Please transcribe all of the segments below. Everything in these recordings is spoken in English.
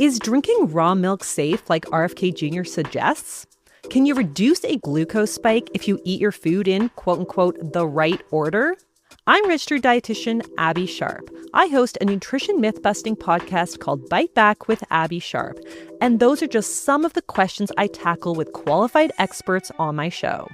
Is drinking raw milk safe like RFK Jr. suggests? Can you reduce a glucose spike if you eat your food in, quote-unquote, the right order? I'm registered dietitian Abby Sharp. I host a nutrition myth-busting podcast called Bite Back with Abby Sharp, and those are just some of the questions I tackle with qualified experts on my show.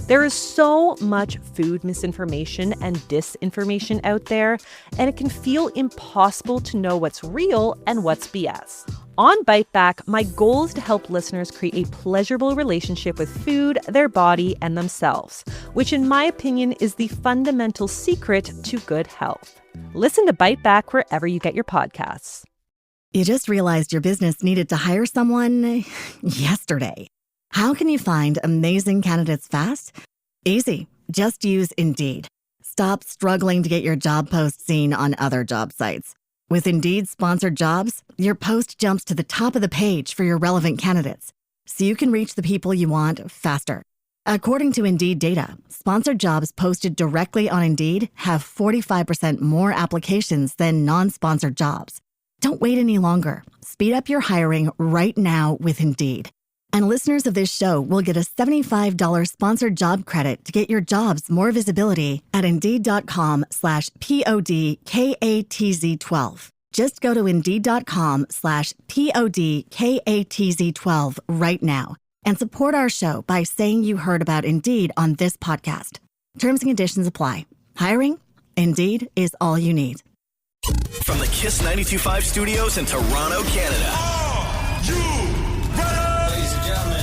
There is so much food misinformation and disinformation out there, and it can feel impossible to know what's real and what's BS. On Bite Back, my goal is to help listeners create a pleasurable relationship with food, their body, and themselves, which in my opinion is the fundamental secret to good health. Listen to Bite Back wherever you get your podcasts. You just realized your business needed to hire someone yesterday. How can you find amazing candidates fast? Easy. Just use Indeed. Stop struggling to get your job post seen on other job sites. With Indeed sponsored jobs, your post jumps to the top of the page for your relevant candidates, so you can reach the people you want faster. According to Indeed data, sponsored jobs posted directly on Indeed have 45% more applications than non-sponsored jobs. Don't wait any longer. Speed up your hiring right now with Indeed. And listeners of this show will get a $75 sponsored job credit to get your jobs more visibility at Indeed.com/PODKATZ12. Just go to Indeed.com/PODKATZ12 right now and support our show by saying you heard about Indeed on this podcast. Terms and conditions apply. Hiring? Indeed is all you need. From the Kiss 92.5 studios in Toronto, Canada.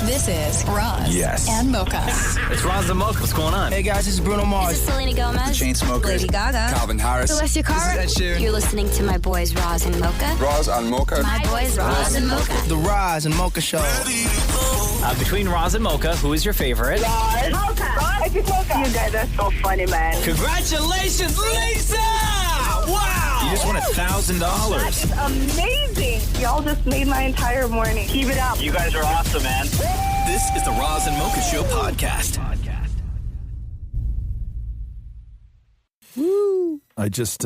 This is Roz and Mocha. It's Roz and Mocha. What's going on? Hey guys, this is Bruno Mars. This is Selena Gomez. The Chainsmokers. Lady Gaga. Calvin Harris. Celestia Cara. This is Ed Sheeran. You're listening to my boys Roz and Mocha. Roz and Mocha. My boys Roz and Mocha. The Roz and Mocha Show. Between Roz and Mocha, who is your favorite? Roz. Mocha. You guys are so funny, man. Congratulations, Lisa! Wow! You just won $1,000. That's amazing. Y'all just made my entire morning. Keep it up. You guys are awesome, man. This is the Roz and Mocha Show podcast. Woo! I just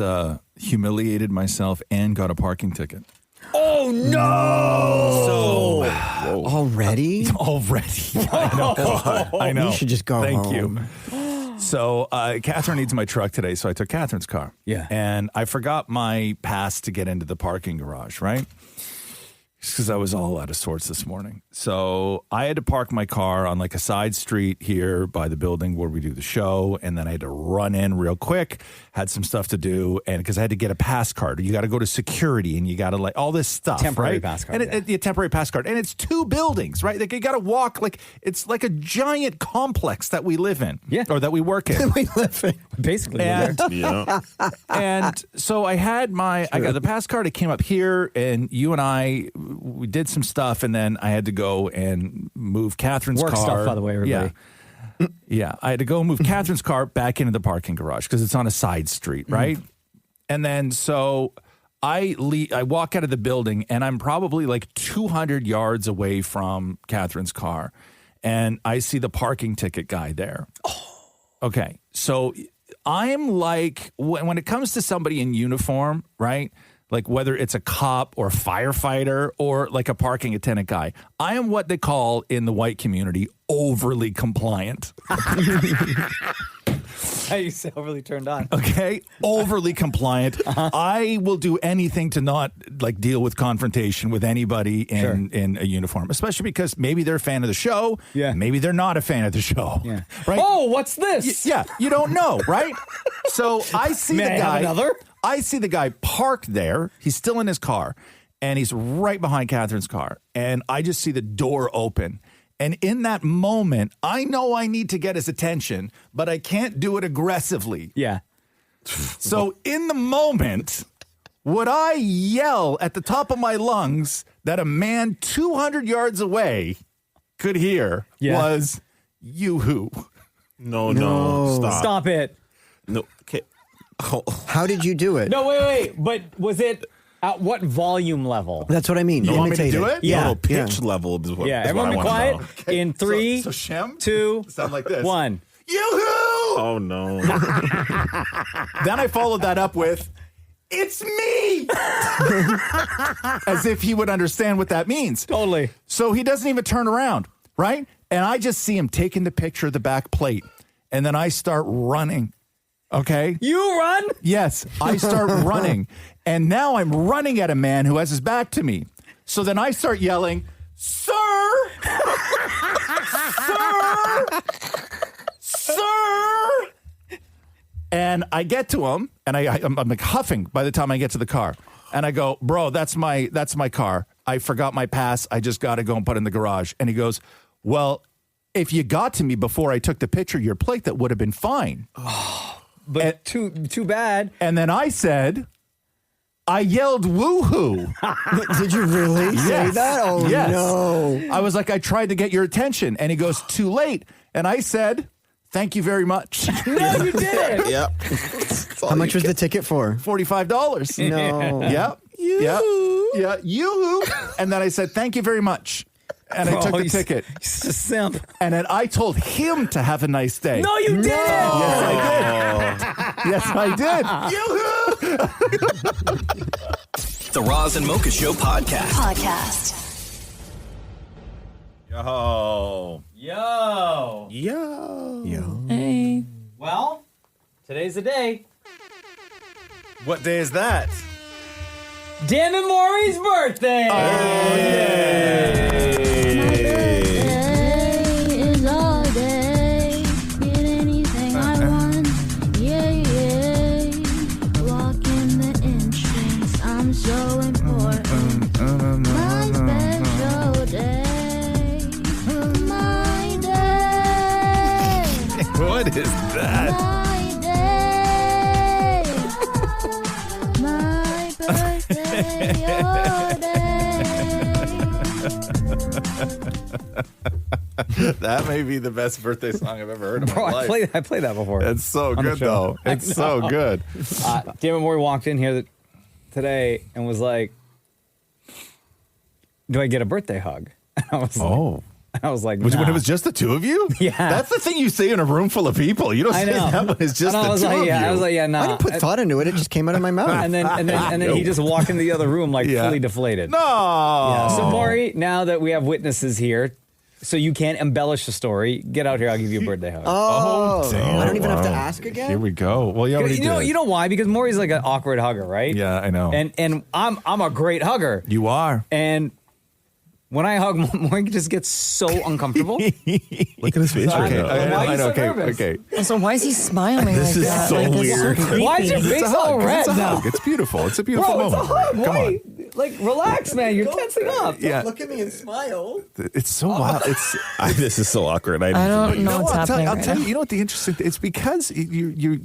humiliated myself and got a parking ticket. Oh, no! So, already? Already. I know. You should just go Thank home. you. So, Catherine needs my truck today, so I took Catherine's car. Yeah. And I forgot my pass to get into the parking garage, right? Because I was all out of sorts this morning. So I had to park my car on like a side street here by the building where we do the show. And then I had to run in real quick, had some stuff to do. And because I had to get a pass card, you got to go to security and you got to like all this stuff. Temporary right? pass card. And the temporary pass card. And it's 2 buildings, right? Like you got to walk like it's like a giant complex that we live in. Yeah. Or that we work in. We live in. Basically. And, and so I got the pass card. It came up here and you and we did some stuff, and then I had to go and move Catherine's Work car. stuff, by the way, everybody. Yeah. I had to go and move Catherine's car back into the parking garage because it's on a side street, right? And then so I walk out of the building, and I'm probably like 200 yards away from Catherine's car, and I see the parking ticket guy there. Okay, so I'm like, when it comes to somebody in uniform, right? Like whether it's a cop or a firefighter or like a parking attendant guy, I am what they call in the white community overly compliant. You say overly turned on. Okay, overly compliant. I will do anything to not like deal with confrontation with anybody in a uniform, especially because maybe they're a fan of the show. Yeah. Maybe they're not a fan of the show. Yeah. Right? Oh, what's this? You don't know, right? So I see May the I guy. have another? I see the guy parked there. He's still in his car, and he's right behind Catherine's car. And I just see the door open. And in that moment, I know I need to get his attention, but I can't do it aggressively. Yeah. So in the moment, what I yell at the top of my lungs that a man 200 yards away could hear was, "You who?" No, Stop it. No, okay. How did you do it? No, wait. But was it at what volume level? That's what I mean. You want me to do it? Yeah. No, pitch level is what. Yeah, is everyone what be I wanna quiet. know. In 3, So Shem, 2, sound like this. 1. Yoo-hoo! Oh no. Then I followed that up with, it's me. As if he would understand what that means. Totally. So he doesn't even turn around, right? And I just see him taking the picture of the back plate. And then I start running. Okay? You run? Yes, I start running. And now I'm running at a man who has his back to me. So then I start yelling, "Sir! Sir! And I get to him, and I'm like huffing by the time I get to the car. And I go, "Bro, that's my car. I forgot my pass. I just got to go and put it in the garage." And he goes, "Well, if you got to me before I took the picture of your plate, that would have been fine." But too bad. And then I said, I yelled woohoo. Did you really say that? Oh, yes. no. I was like, I tried to get your attention. And he goes, too late. And I said, thank you very much. No, you didn't. Yep. How much was the ticket for? $45. No. Yep. Yoo-hoo. Yeah. Yoo-hoo. And then I said, thank you very much. And I took the ticket. He's a simp. And then I told him to have a nice day. No, you didn't. Yes, I did. Yoo-hoo. The Roz and Mocha Show podcast. Yo. Hey. Well, today's the day. What day is that? Damnit Maurie's birthday. Oh, yay. Is all day. Get anything I want. Yeah. Walk in the entrance. I'm so important. My special day. My day. What is that? My day. My birthday. Your day. That may be the best birthday song I've ever heard in my life. I played that before. It's so good, though. It's so good. Damnit Maurie walked in here today and was like, do I get a birthday hug? And I was like, When nah. it was just the two of you? Yeah. That's the thing you say in a room full of people. You don't say that when it's just the two of you. I was like, yeah, nah. I didn't put thought into it. It just came out of my mouth. And then he just walked into the other room like fully deflated. No. Yeah. So Maurie, now that we have witnesses here, so you can't embellish the story, get out here. I'll give you a birthday hug. Oh, damn. I don't even have to Wow. ask again. Here we go. Well, you already did. You know why? Because Maurie's like an awkward hugger, right? Yeah, I know. And I'm a great hugger. You are. And when I hug, Maurie just gets so uncomfortable. Look at his face right now. Why are you so okay, nervous? okay. Also, why is he smiling This like is that? so Like, that's weird. creepy. Why is your face all red It's a now? hug. It's beautiful. It's a beautiful Bro, it's a moment. hug. Come Why? on. Like, relax, man. You're tensing up. Yeah. Look at me and smile. It's so wild. It's This is so awkward. I don't know what's I'll happening tell right you. now. You know what the interesting thing? It's because you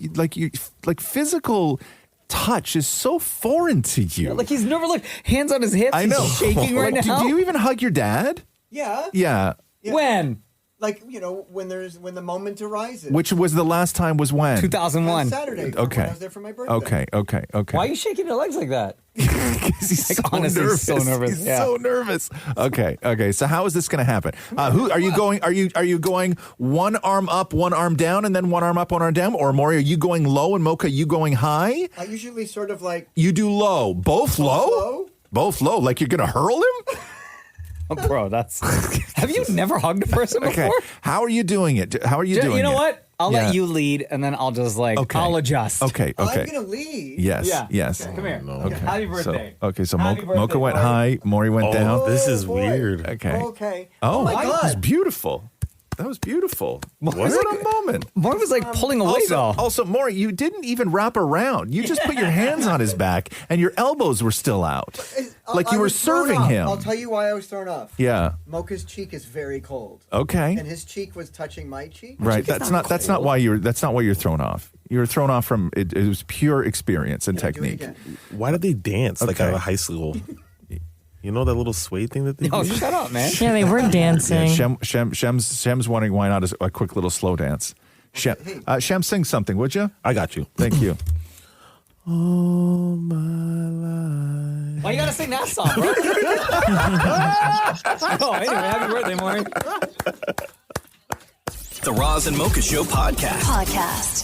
like physical touch is so foreign to you. Like he's never looked hands on his hips. I know. He's shaking right Like, now. Do you even hug your dad? Yeah. Yeah. When? Like, when the moment arises. Which was the last time was when? 2001. On Saturday. Okay. When I was there for my birthday. Okay. Why are you shaking your legs like that? He's Like, so honestly, nervous. so nervous. He's Yeah. so nervous. Okay. So how is this going to happen? Who are you going? Are you going one arm up, one arm down, and then one arm up, one arm down? Or Maurie, are you going low and Mocha, you going high? I usually sort of like. You do low. Both low? Both low. Like you're going to hurl him? Oh, bro, that's. Have you never hugged a person before? Okay. How are you doing it? How are you doing it? You know what? I'll Yeah. let you lead, and then I'll just I'll adjust. Okay. I'm going to lead. Yes. Yeah. Yes. Come here. Okay. Happy birthday. So Happy Mocha birthday, went Maurie. high, Maurie went down. This is boy. weird. Okay. Okay. Oh, my that was God. beautiful. That was beautiful. What a moment. Maurie was like pulling away though. Also, Maurie, you didn't even wrap around. You just put your hands on his back, and your elbows were still out, like you I were was thrown serving off. him. I'll tell you why I was thrown off. Yeah. Mocha's cheek is very cold. Okay. And his cheek was touching my cheek. Right. That's not why you're thrown off. You were thrown off from it. It was pure experience and technique. Why did they dance like Okay. out of high school? You know that little sway thing that they Oh, do? shut up, man. Yeah, they were dancing. Yeah, Shem's wondering why not a quick little slow dance. Shem, sing something, would you? I got you. Thank you. All my life. Why you gotta sing that song, bro? Oh, anyway, happy birthday, Maurie. The Roz and Mocha Show podcast. Podcast.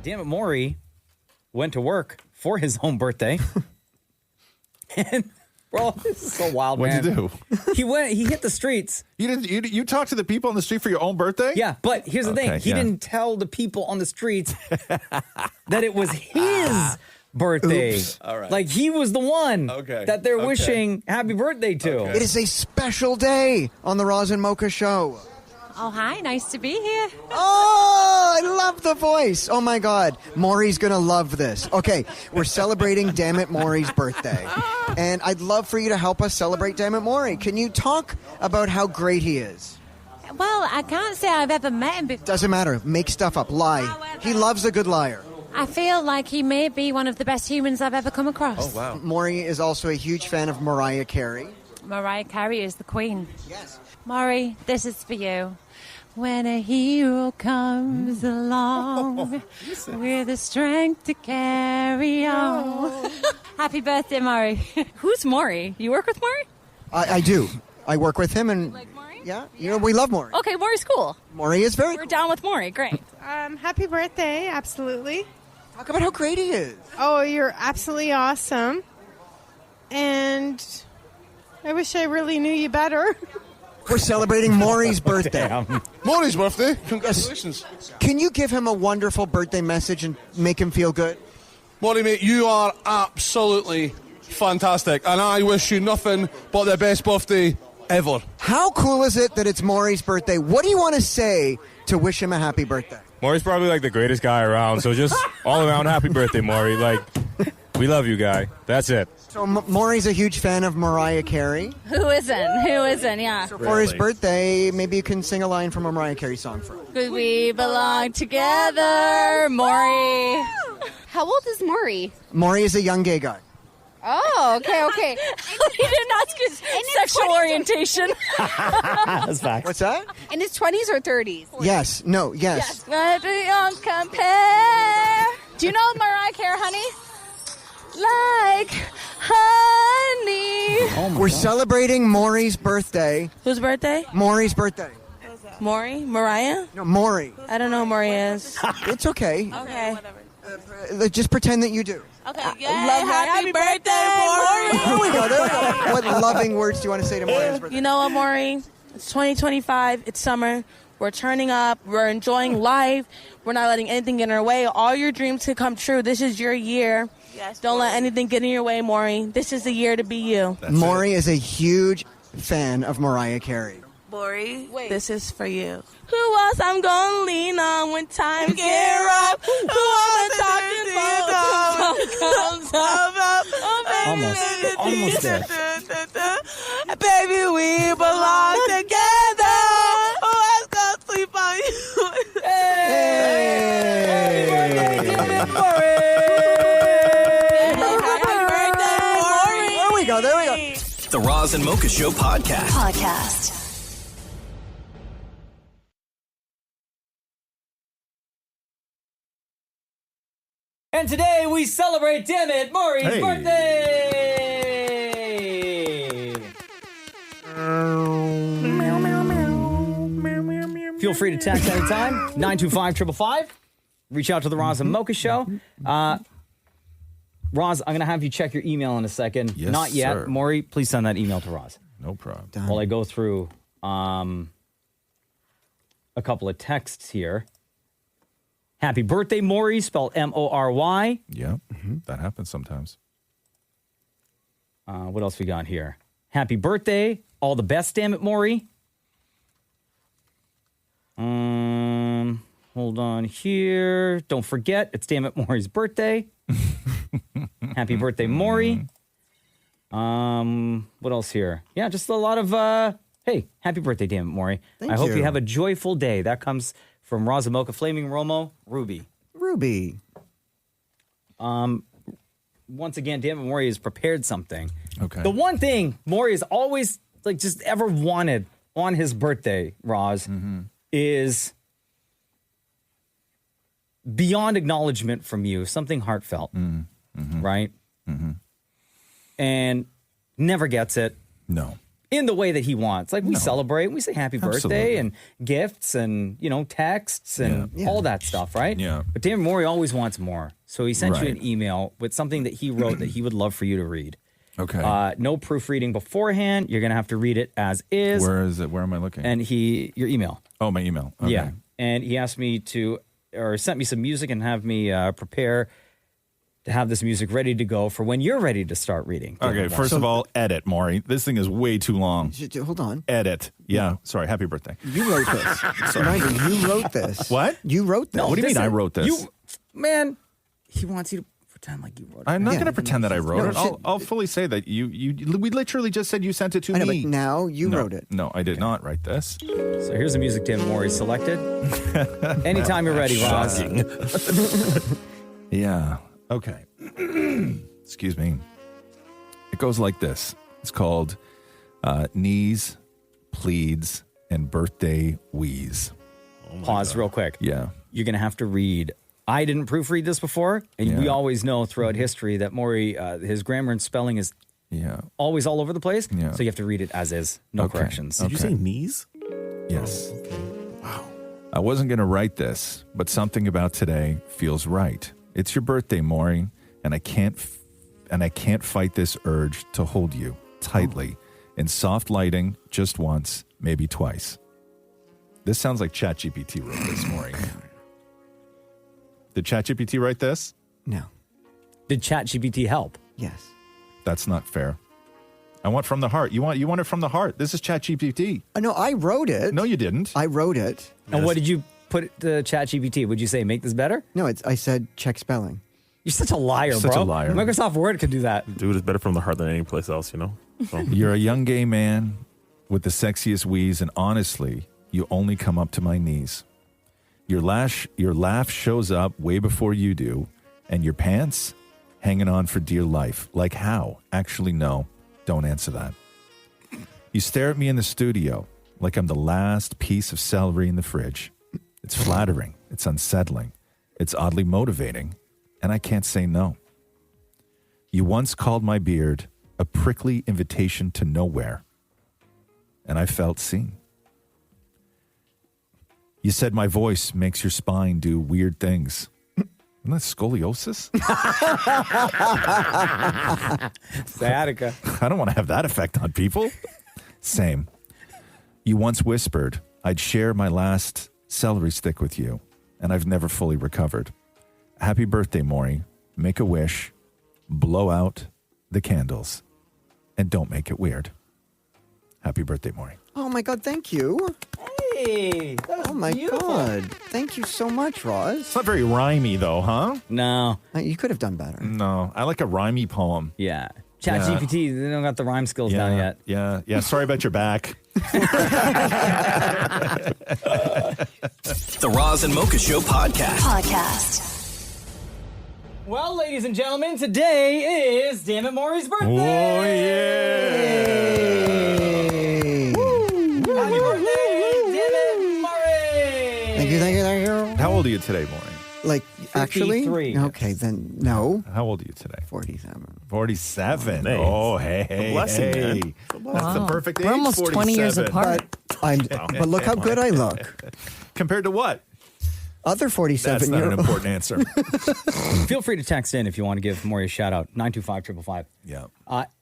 Damnit Maurie went to work for his own birthday. And bro, this is so wild, What'd man. you do? He hit the streets. You talked to the people on the street for your own birthday? Yeah, but here's the thing. He didn't tell the people on the streets that it was his birthday. Oops. All right. Like he was the one that they're wishing happy birthday to. It is a special day on the Roz and Mocha show. Oh, hi. Nice to be here. Oh, I love the voice. Oh, my God. Maurie's going to love this. Okay, we're celebrating Damnit Maurie's birthday. And I'd love for you to help us celebrate Damnit Maurie. Can you talk about how great he is? Well, I can't say I've ever met him before. Doesn't matter. Make stuff up. Lie. He loves a good liar. I feel like he may be one of the best humans I've ever come across. Oh, wow. Maurie is also a huge fan of Mariah Carey. Mariah Carey is the queen. Yes. Maurie, this is for you. When a hero comes along with the strength to carry on. Happy birthday, Maurie. Who's Maurie? You work with Maurie? I do. I work with him and... Like Maurie? Yeah. You know, we love Maurie. Okay, Maurie's cool. Maurie is very We're down with Maurie. Great. Happy birthday. Absolutely. Talk about how great he is. Oh, you're absolutely awesome. And I wish I really knew you better. We're celebrating Maurie's birthday. Maurie's birthday. Congratulations. Can you give him a wonderful birthday message and make him feel good? Maurie, mate, you are absolutely fantastic. And I wish you nothing but the best birthday ever. How cool is it that it's Maurie's birthday? What do you want to say to wish him a happy birthday? Maurie's probably like the greatest guy around. So just all around happy birthday, Maurie. Like, we love you, guy. That's it. So Maurie's a huge fan of Mariah Carey. Who isn't? Who isn't? Yeah. So for his birthday, maybe you can sing a line from a Mariah Carey song for him. Because we belong together, Maurie. How old is Maurie? Maurie is a young gay guy. Oh, okay. He didn't ask his sexual orientation. That's facts. What's that? In his 20s or 30s? Yes. No. Yes. But we don't compare. Do you know Mariah Carey, honey? Like honey. We're celebrating Maurie's birthday. Whose birthday? Maury's birthday. Maurie? Mariah? No, Maurie. I don't know who Maurie is. It's okay. Okay. Just pretend that you do. Okay. Happy birthday, Maurie. There we go. What loving words do you want to say to Maurie's birthday? You know what, Maurie? It's 2025. It's summer. We're turning up. We're enjoying life. We're not letting anything get in our way. All your dreams can come true. This is your year. Yes, don't let anything get in your way, Maurie. This is the year to be you. Maurie is a huge fan of Mariah Carey. Maurie, this is for you. Who else I'm gonna lean on when times get rough? Who I'm talking about? Comes up. Oh, Almost there. Baby, we belong together. Who else gonna sleep on you? There we go. The Roz and Mocha Show podcast. And today we celebrate Damnit Maurie's birthday. Feel free to text anytime, 925-555. Reach out to the Roz and Mocha Show. Roz, I'm going to have you check your email in a second. Yes, Not yet. sir. Maurie, please send that email to Roz. No problem. While I go through a couple of texts here. Happy birthday, Maurie, spelled M-O-R-Y. Yeah, that happens sometimes. What else we got here? Happy birthday. All the best, damn it, Maurie. Hold on here. Don't forget, it's damn it, Maurie's birthday. Happy birthday, Maurie. What else here? Yeah, just a lot of, hey, happy birthday, damn it, Maurie. Thank I hope you. you have a joyful day. That comes from Roz and Mocha, Flaming Romo, Ruby. Once again, damn it, Maurie has prepared something. Okay. The one thing Maurie has always, like, just ever wanted on his birthday, Roz, is beyond acknowledgement from you, something heartfelt, right? And never gets it. No. in the way that he wants. Like we celebrate, we say happy birthday and gifts and, texts and all that stuff, right? Yeah. But Damnit Maurie always wants more. So he sent you an email with something that he wrote that he would love for you to read. Okay. No proofreading beforehand. You're going to have to read it as is. Where is it? Where am I looking? And your email. Oh, my email. Okay. Yeah. And he asked me sent me some music and have me prepare to have this music ready to go for when you're ready to start reading. Okay, first of all, edit, Maury. This thing is way too long. Hold on. Edit. Yeah. Sorry. Happy birthday. You wrote this. Reminder, you wrote this. What? You wrote this. What do you mean I wrote this? Man, he wants you to pretend like you wrote it. I'm not going to pretend that I wrote it. I'll fully say that we literally just said you sent it to me. I know, but now you wrote it. No, I did not write this. So here's the music Damnit Maurie selected. Anytime you're ready, Roz. Yeah. Okay. Excuse me. It goes like this. It's called Knees, Pleads, and Birthday Wheeze. Pause real quick. Yeah. You're going to have to read. I didn't proofread this before, and we always know throughout history that Maury, his grammar and spelling is always all over the place. Yeah. So you have to read it as is. No corrections. Did you say knees? Yes. Wow. I wasn't going to write this, but something about today feels right. It's your birthday, Maury, and I can't fight this urge to hold you tightly in soft lighting just once, maybe twice. This sounds like ChatGPT wrote this, Maury. Did ChatGPT write this? No. Did ChatGPT help? Yes. That's not fair. I want from the heart. You want it from the heart. This is ChatGPT. No, I wrote it. No, you didn't. I wrote it. And what did you put to ChatGPT? Would you say make this better? No, I said check spelling. You're such a liar, You're bro. such a liar. Microsoft Word could do that. Dude, it's better from the heart than any place else, So. You're a young gay man with the sexiest wheeze, and honestly, you only come up to my knees. Your laugh shows up way before you do, and your pants hanging on for dear life. Like how? Actually, no. Don't answer that. You stare at me in the studio like I'm the last piece of celery in the fridge. It's flattering. It's unsettling. It's oddly motivating, and I can't say no. You once called my beard a prickly invitation to nowhere, and I felt seen. You said my voice makes your spine do weird things. Isn't that scoliosis? Sciatica. I don't want to have that effect on people. Same. You once whispered I'd share my last celery stick with you, and I've never fully recovered. Happy birthday, Maury. Make a wish, blow out the candles, and don't make it weird. Happy birthday, Maury. Oh my God, thank you. Hey, that was Oh my beautiful. God. Thank you so much, Roz. It's not very rhymey, though, huh? No. You could have done better. No, I like a rhymey poem. Yeah. ChatGPT, they don't got the rhyme skills down yet. Yeah. Sorry about your back. The Roz and Mocha Show podcast. Well, ladies and gentlemen, today is Damnit Maurie's birthday. Oh, yeah. Happy birthday, Damnit Maurie. Thank you. How old are you today, Maury? Like, actually? 53. Okay, then no. How old are you today? 47. 47. Nice. Oh, hey. A blessing, man. That's the perfect age. We're almost 20 years 47. apart. But look how good I look. Compared to what? Other That's 47 not year an old. important answer. Feel free to text in if you want to give Maury a shout out. 925-555. Yeah.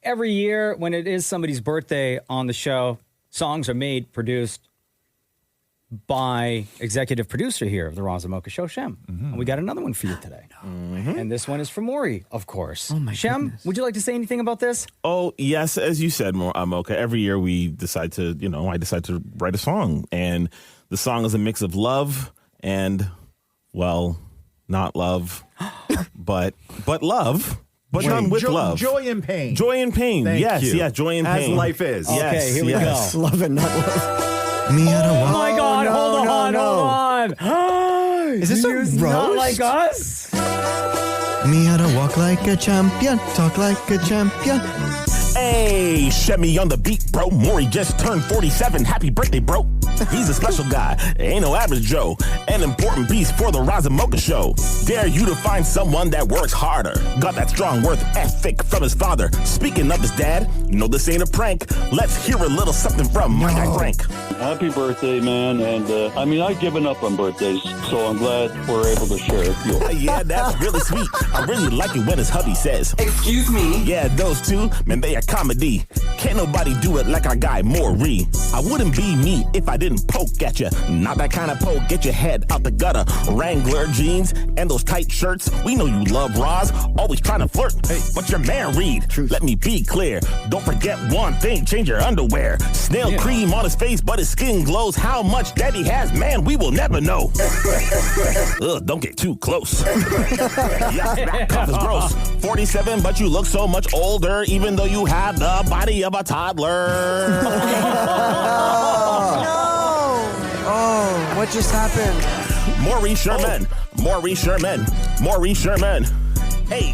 Every year when it is somebody's birthday on the show, songs are made, produced by executive producer here of the Roz and Mocha Show, Shem. And we got another one for you today. And this one is for Maury, of course. Oh, my Shem, goodness. would you like to say anything about this? Oh, yes. As you said, Mocha, every year we decide to, I decide to write a song. And the song is a mix of love and, well, not love, but love. But done with love. Joy and pain. Joy and pain. Thank yes, you. yeah, joy and As pain. life is. Yes, Okay, here we yes. go. Love and not love. Me at a Oh my God, hold on. Is this a You're not roast? like us? Me how to walk like a champion, talk like a champion. Hey, Shemmy on the beat, bro. Maurie just turned 47. Happy birthday, bro. He's a special guy. Ain't no average Joe. An important piece for the Roz and Mocha show. Dare you to find someone that works harder. Got that strong worth ethic from his father. Speaking of his dad, no, this ain't a prank. Let's hear a little something from my guy Frank. Happy birthday, man. And I've given up on birthdays, so I'm glad we're able to share it. Yeah, that's really sweet. I really like it when his hubby says, excuse me. Yeah, those two, man, they are comedy. Can't nobody do it like our guy Maurie. I wouldn't be me if I didn't poke at you. Not that kind of poke, get your head out the gutter. Wrangler jeans and those tight shirts. We know you love Roz, always trying to flirt. Hey, but your man Reed, let me be clear. Don't forget one thing, change your underwear. Snail cream on his face, but his skin glows. How much that he has, man, we will never know. Ugh, don't get too close. Yeah, that cough is gross. 47, but you look so much older, even though you have the body of a toddler. Oh, what just happened? Maurie Sherman. Maurie Sherman. Maurie Sherman. Hey,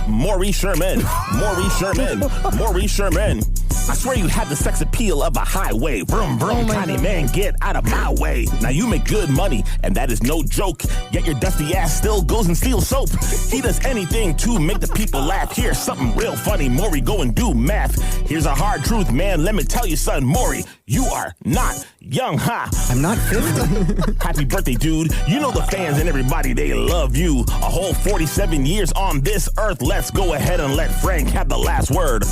Maurie Sherman. Maurie Sherman. Maurie Sherman. I swear you had the sex appeal of a highway. Vroom, vroom, tiny man, get out of my way. Now you make good money, and that is no joke. Yet your dusty ass still goes and steals soap. He does anything to make the people laugh. Here's something real funny. Maurie, go and do math. Here's a hard truth, man. Let me tell you, son. Maurie, you are not young, huh? I'm not 50. Happy birthday, dude. You know the fans and everybody, they love you. A whole 47 years on this earth. Let's go ahead and let Frank have the last word.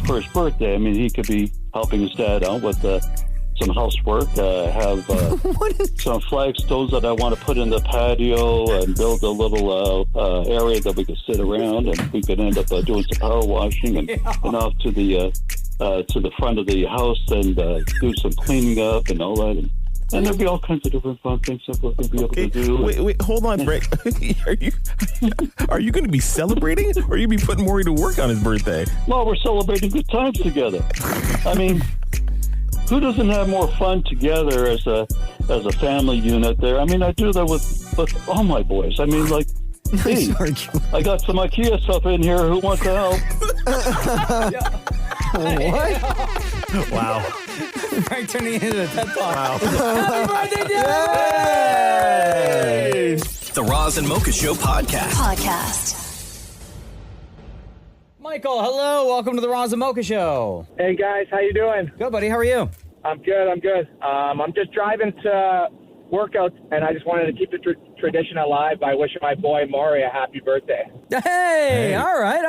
For his birthday, he could be helping his dad out with some housework. Have some flagstones that I want to put in the patio and build a little area that we could sit around, and we could end up doing some power washing and off to the front of the house and do some cleaning up and all that. And there'll be all kinds of different fun things that we're going to be able to do. Wait, hold on, Frank. Are you going to be celebrating, or are you be putting Maurie to work on his birthday? Well, we're celebrating good times together. Who doesn't have more fun together as a family unit there? I do that with all my boys. Hey, I got some IKEA stuff in here. Who wants to help? What? Wow. Frank turning into a TED Talk. Wow. Happy birthday, Yay! The Roz and Mocha Show podcast. Michael, hello. Welcome to the Roz and Mocha Show. Hey, guys. How you doing? Good, buddy. How are you? I'm good. I'm just driving to workouts, and I just wanted to keep the tradition alive by wishing my boy Maurie a happy birthday. Hey, all right.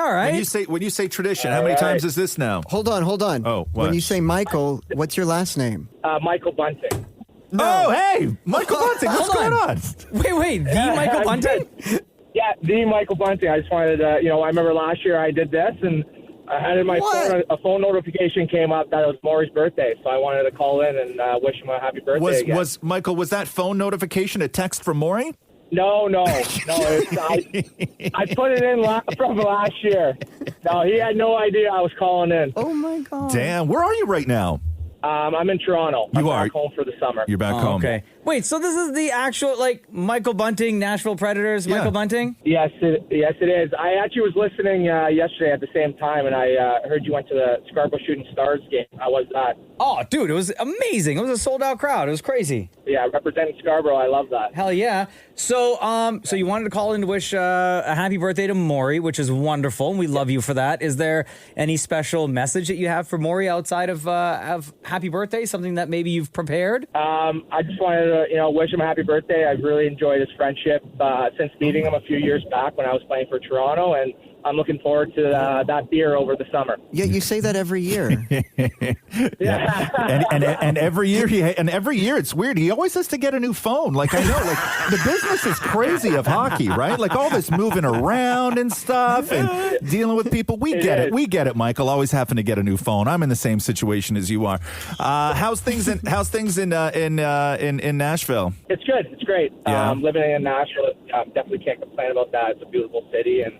When you say tradition, how many times is this now? Hold on. Oh, what? When you say Michael, what's your last name? Michael Bunting. No. Oh, hey, Michael Bunting. What's going on? Wait, the Michael Bunting? Yeah, the Michael Bunting. I just wanted to, I remember last year I did this, and I had in my phone, a phone notification came up that it was Maurie's birthday, so I wanted to call in and wish him a happy birthday again. Michael, was that phone notification a text from Maurie? No. I put it in from last year. No, he had no idea I was calling in. Oh, my God. Damn. Where are you right now? I'm in Toronto. I'm back home for the summer. You're back home. Okay. Wait, so this is the actual, Michael Bunting, Nashville Predators, Michael Bunting? Yes, it is. I actually was listening yesterday at the same time, and I heard you went to the Scarborough Shooting Stars game. How was that? Oh, dude, it was amazing. It was a sold-out crowd. It was crazy. Yeah, representing Scarborough. I love that. Hell yeah. So you wanted to call in to wish a happy birthday to Maurie, which is wonderful. We love you for that. Is there any special message that you have for Maurie outside of happy birthday? Something that maybe you've prepared? I just wanted to, wish him a happy birthday. I've really enjoyed his friendship since meeting him a few years back when I was playing for Toronto, and I'm looking forward to that beer over the summer. Yeah, you say that every year. and every year it's weird. He always has to get a new phone. I know, the business is crazy of hockey, right? All this moving around and stuff and dealing with people. We get it, Michael. Always having to get a new phone. I'm in the same situation as you are. How's things in Nashville? It's good. It's great. Yeah. Living in Nashville, definitely can't complain about that. It's a beautiful city, and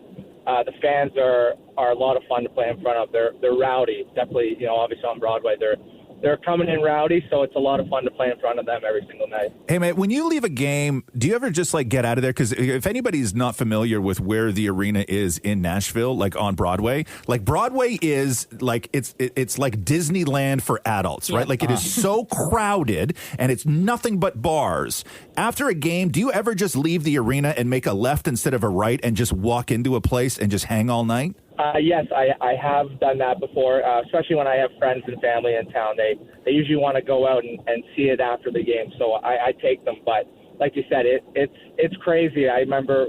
the fans are a lot of fun to play in front of. They're rowdy. Definitely, obviously on Broadway, they're they're coming in rowdy, so it's a lot of fun to play in front of them every single night. Hey, man, when you leave a game, do you ever just like get out of there? Because if anybody's not familiar with where the arena is in Nashville, like on Broadway, like Broadway is like it's like Disneyland for adults, right? Like it is so crowded and it's nothing but bars. After a game, do you ever just leave the arena and make a left instead of a right and just walk into a place and just hang all night? Yes, I have done that before, especially when I have friends and family in town. They usually want to go out and see it after the game, so I take them. But like you said, it's crazy. I remember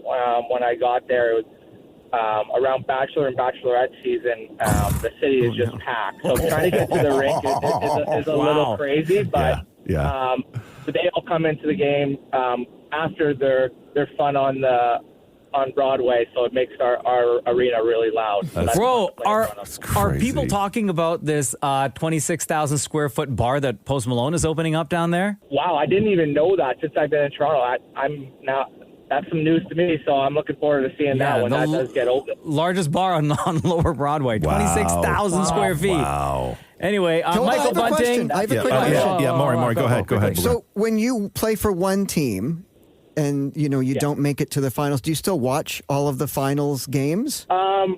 when I got there, it was around Bachelor and Bachelorette season. The city is just packed. So trying to get to the rink is a little crazy, but so they all come into the game after their fun on Broadway, so it makes our arena really loud. So Bro, are people talking about this 26,000 square foot bar that Post Malone is opening up down there? Wow, I didn't even know that since I've been in Toronto. I'm now, that's some news to me, so I'm looking forward to seeing that when that does get open. Largest bar on Lower Broadway, 26,000 square feet. Wow. Anyway, Michael Bunting. I have a quick question. Yeah, Maury, go ahead. So when you play for one team and you don't make it to the finals, do you still watch all of the finals games? I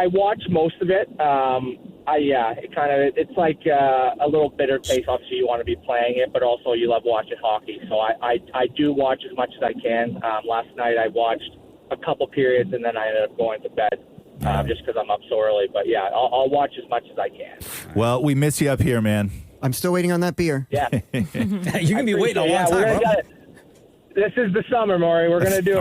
watch most of it. It's like a little bitter taste. Obviously, you want to be playing it, but also you love watching hockey. So I do watch as much as I can. Last night I watched a couple periods, and then I ended up going to bed just because I'm up so early. But yeah, I'll watch as much as I can. Well, we miss you up here, man. I'm still waiting on that beer. Yeah. You're going to be waiting a long time, bro. This is the summer, Maury. We're going to do it.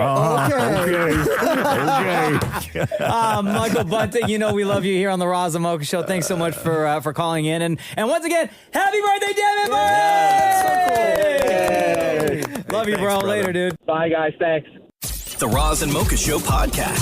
Okay. Michael Bunting, we love you here on the Roz and Mocha Show. Thanks so much for calling in. And once again, happy birthday, Damnit Maurie! So cool. Love you, bro. Later, dude. Bye, guys. Thanks. The Roz and Mocha Show Podcast.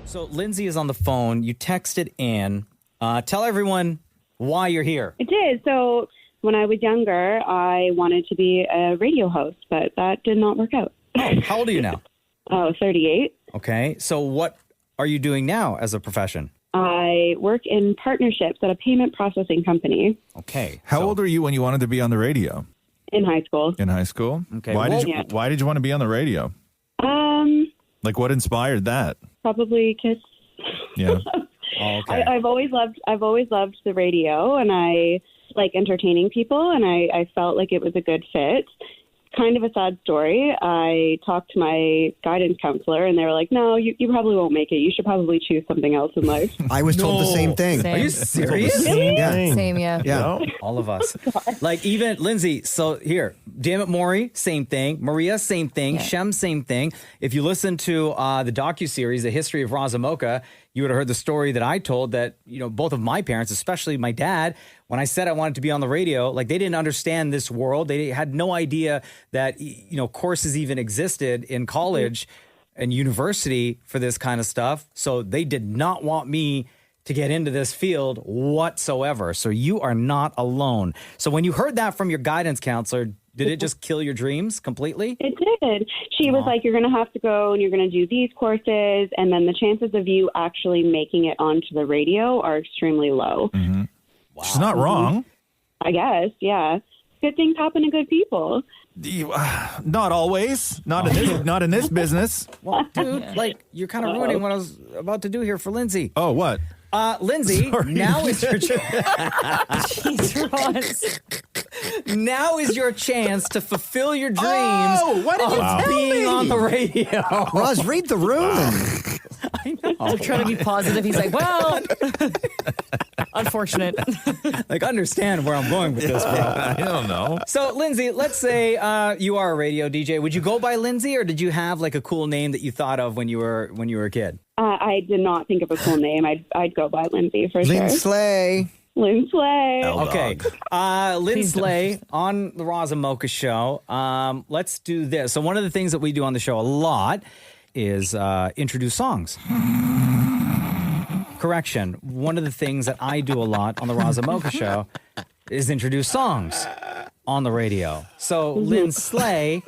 So Lindsay is on the phone. You texted in. Tell everyone why you're here. I did. So when I was younger, I wanted to be a radio host, but that did not work out. Oh, how old are you now? 38. Okay. So what are you doing now as a profession? I work in partnerships at a payment processing company. Okay. How old were you when you wanted to be on the radio? In high school. In high school? Okay. Why did you want to be on the radio? Like what inspired that? Probably Kiss. Yeah. Oh, okay. I've always loved the radio, and I like entertaining people, and I felt like it was a good fit. Kind of a sad story. I talked to my guidance counselor, and they were like, no, you probably won't make it. You should probably choose something else in life. I was told the same thing. Are you serious? Really? Yeah. Same, yeah. Yeah. All of us. Like even Lindsay, so here, Damnit Maurie, same thing. Maria, same thing. Yeah. Shem, same thing. If you listen to the docuseries, The History of Roz and Mocha, you would have heard the story that I told that, both of my parents, especially my dad, when I said I wanted to be on the radio, like they didn't understand this world. They had no idea that, courses even existed in college and university for this kind of stuff. So they did not want me to get into this field whatsoever. So you are not alone. So when you heard that from your guidance counselor, did it just kill your dreams completely? It did. She was like, you're going to have to go and you're going to do these courses, and then the chances of you actually making it onto the radio are extremely low. Mm-hmm. Wow. She's not wrong. I guess, yeah. Good things happen to good people. Not always. Not in this business. Well, dude, like you're kind of ruining what I was about to do here for Lindsay. Oh, what? Lindsay, now is your now is your chance to fulfill your dreams of being on the radio. Roz, read the room. I know. I'm trying to be positive. He's like, well, unfortunate. Like, understand where I'm going with this, bro. I don't know. So, Lindsay, let's say you are a radio DJ. Would you go by Lindsay, or did you have like a cool name that you thought of when you were a kid? I did not think of a cool name. I'd go by Lindsay for sure. Lynn Slay. Lynn Slay. Okay. Lynn Slay on the Roz and Mocha Show. Let's do this. So one of the things that we do on the show a lot is introduce songs. Correction. One of the things that I do a lot on the Roz and Mocha Show is introduce songs on the radio. So Lynn Slay,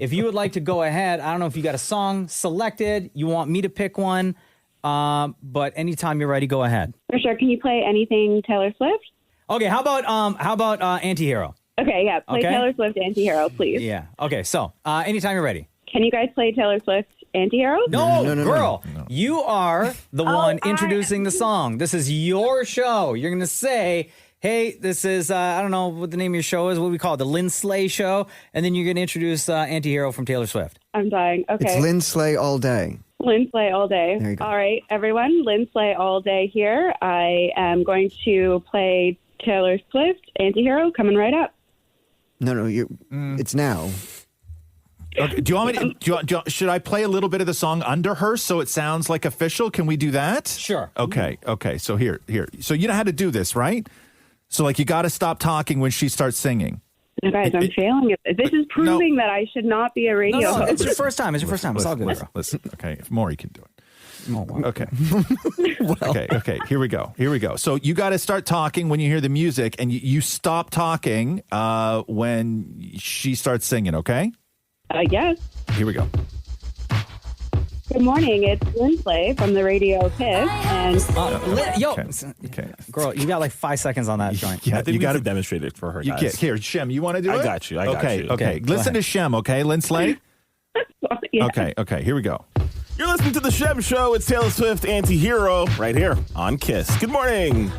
if you would like to go ahead, I don't know if you got a song selected, you want me to pick one, but anytime you're ready, go ahead. For sure. Can you play anything Taylor Swift? Okay, how about Antihero? Okay, yeah. Play Okay. Taylor Swift Antihero, please. Yeah. Okay, so anytime you're ready. Can you guys play Taylor Swift Antihero? No, girl. You are the one introducing the song. This is your show. You're going to say, hey, this is, I don't know what the name of your show is. What do we call it? The Lynn Slay Show. And then you're going to introduce Antihero from Taylor Swift. I'm dying. Okay. It's Lynn Slay all day. Lynn Slay all day. There you go. All right, everyone. Lynn Slay all day here. I am going to play Taylor Swift Antihero coming right up. No, it's now. Okay, do you want me to, should I play a little bit of the song under her so it sounds like official? Can we do that? Sure. Okay. So here. So you know how to do this, right? So like you got to stop talking when she starts singing. You guys, I'm failing at this. This is proving that I should not be a radio No, host. it's your first time. It's your first time. It's all good. Listen. Okay, if Maury can do it. Oh, wow. Okay. Okay. Here we go. So you got to start talking when you hear the music, and you stop talking when she starts singing. Okay. Yes. Here we go. Good morning. It's Lynn Slay from the Radio Kiss. And Okay. Girl, you got like 5 seconds on that joint. I think you got to demonstrate it for her, You guys. get here, Shem. You want to do it? I got you. Okay. Listen to Shem. Okay, Lynn Slay. Yeah. Okay. Here we go. You're listening to The Shem Show. It's Taylor Swift Anti-Hero right here on KISS. Good morning.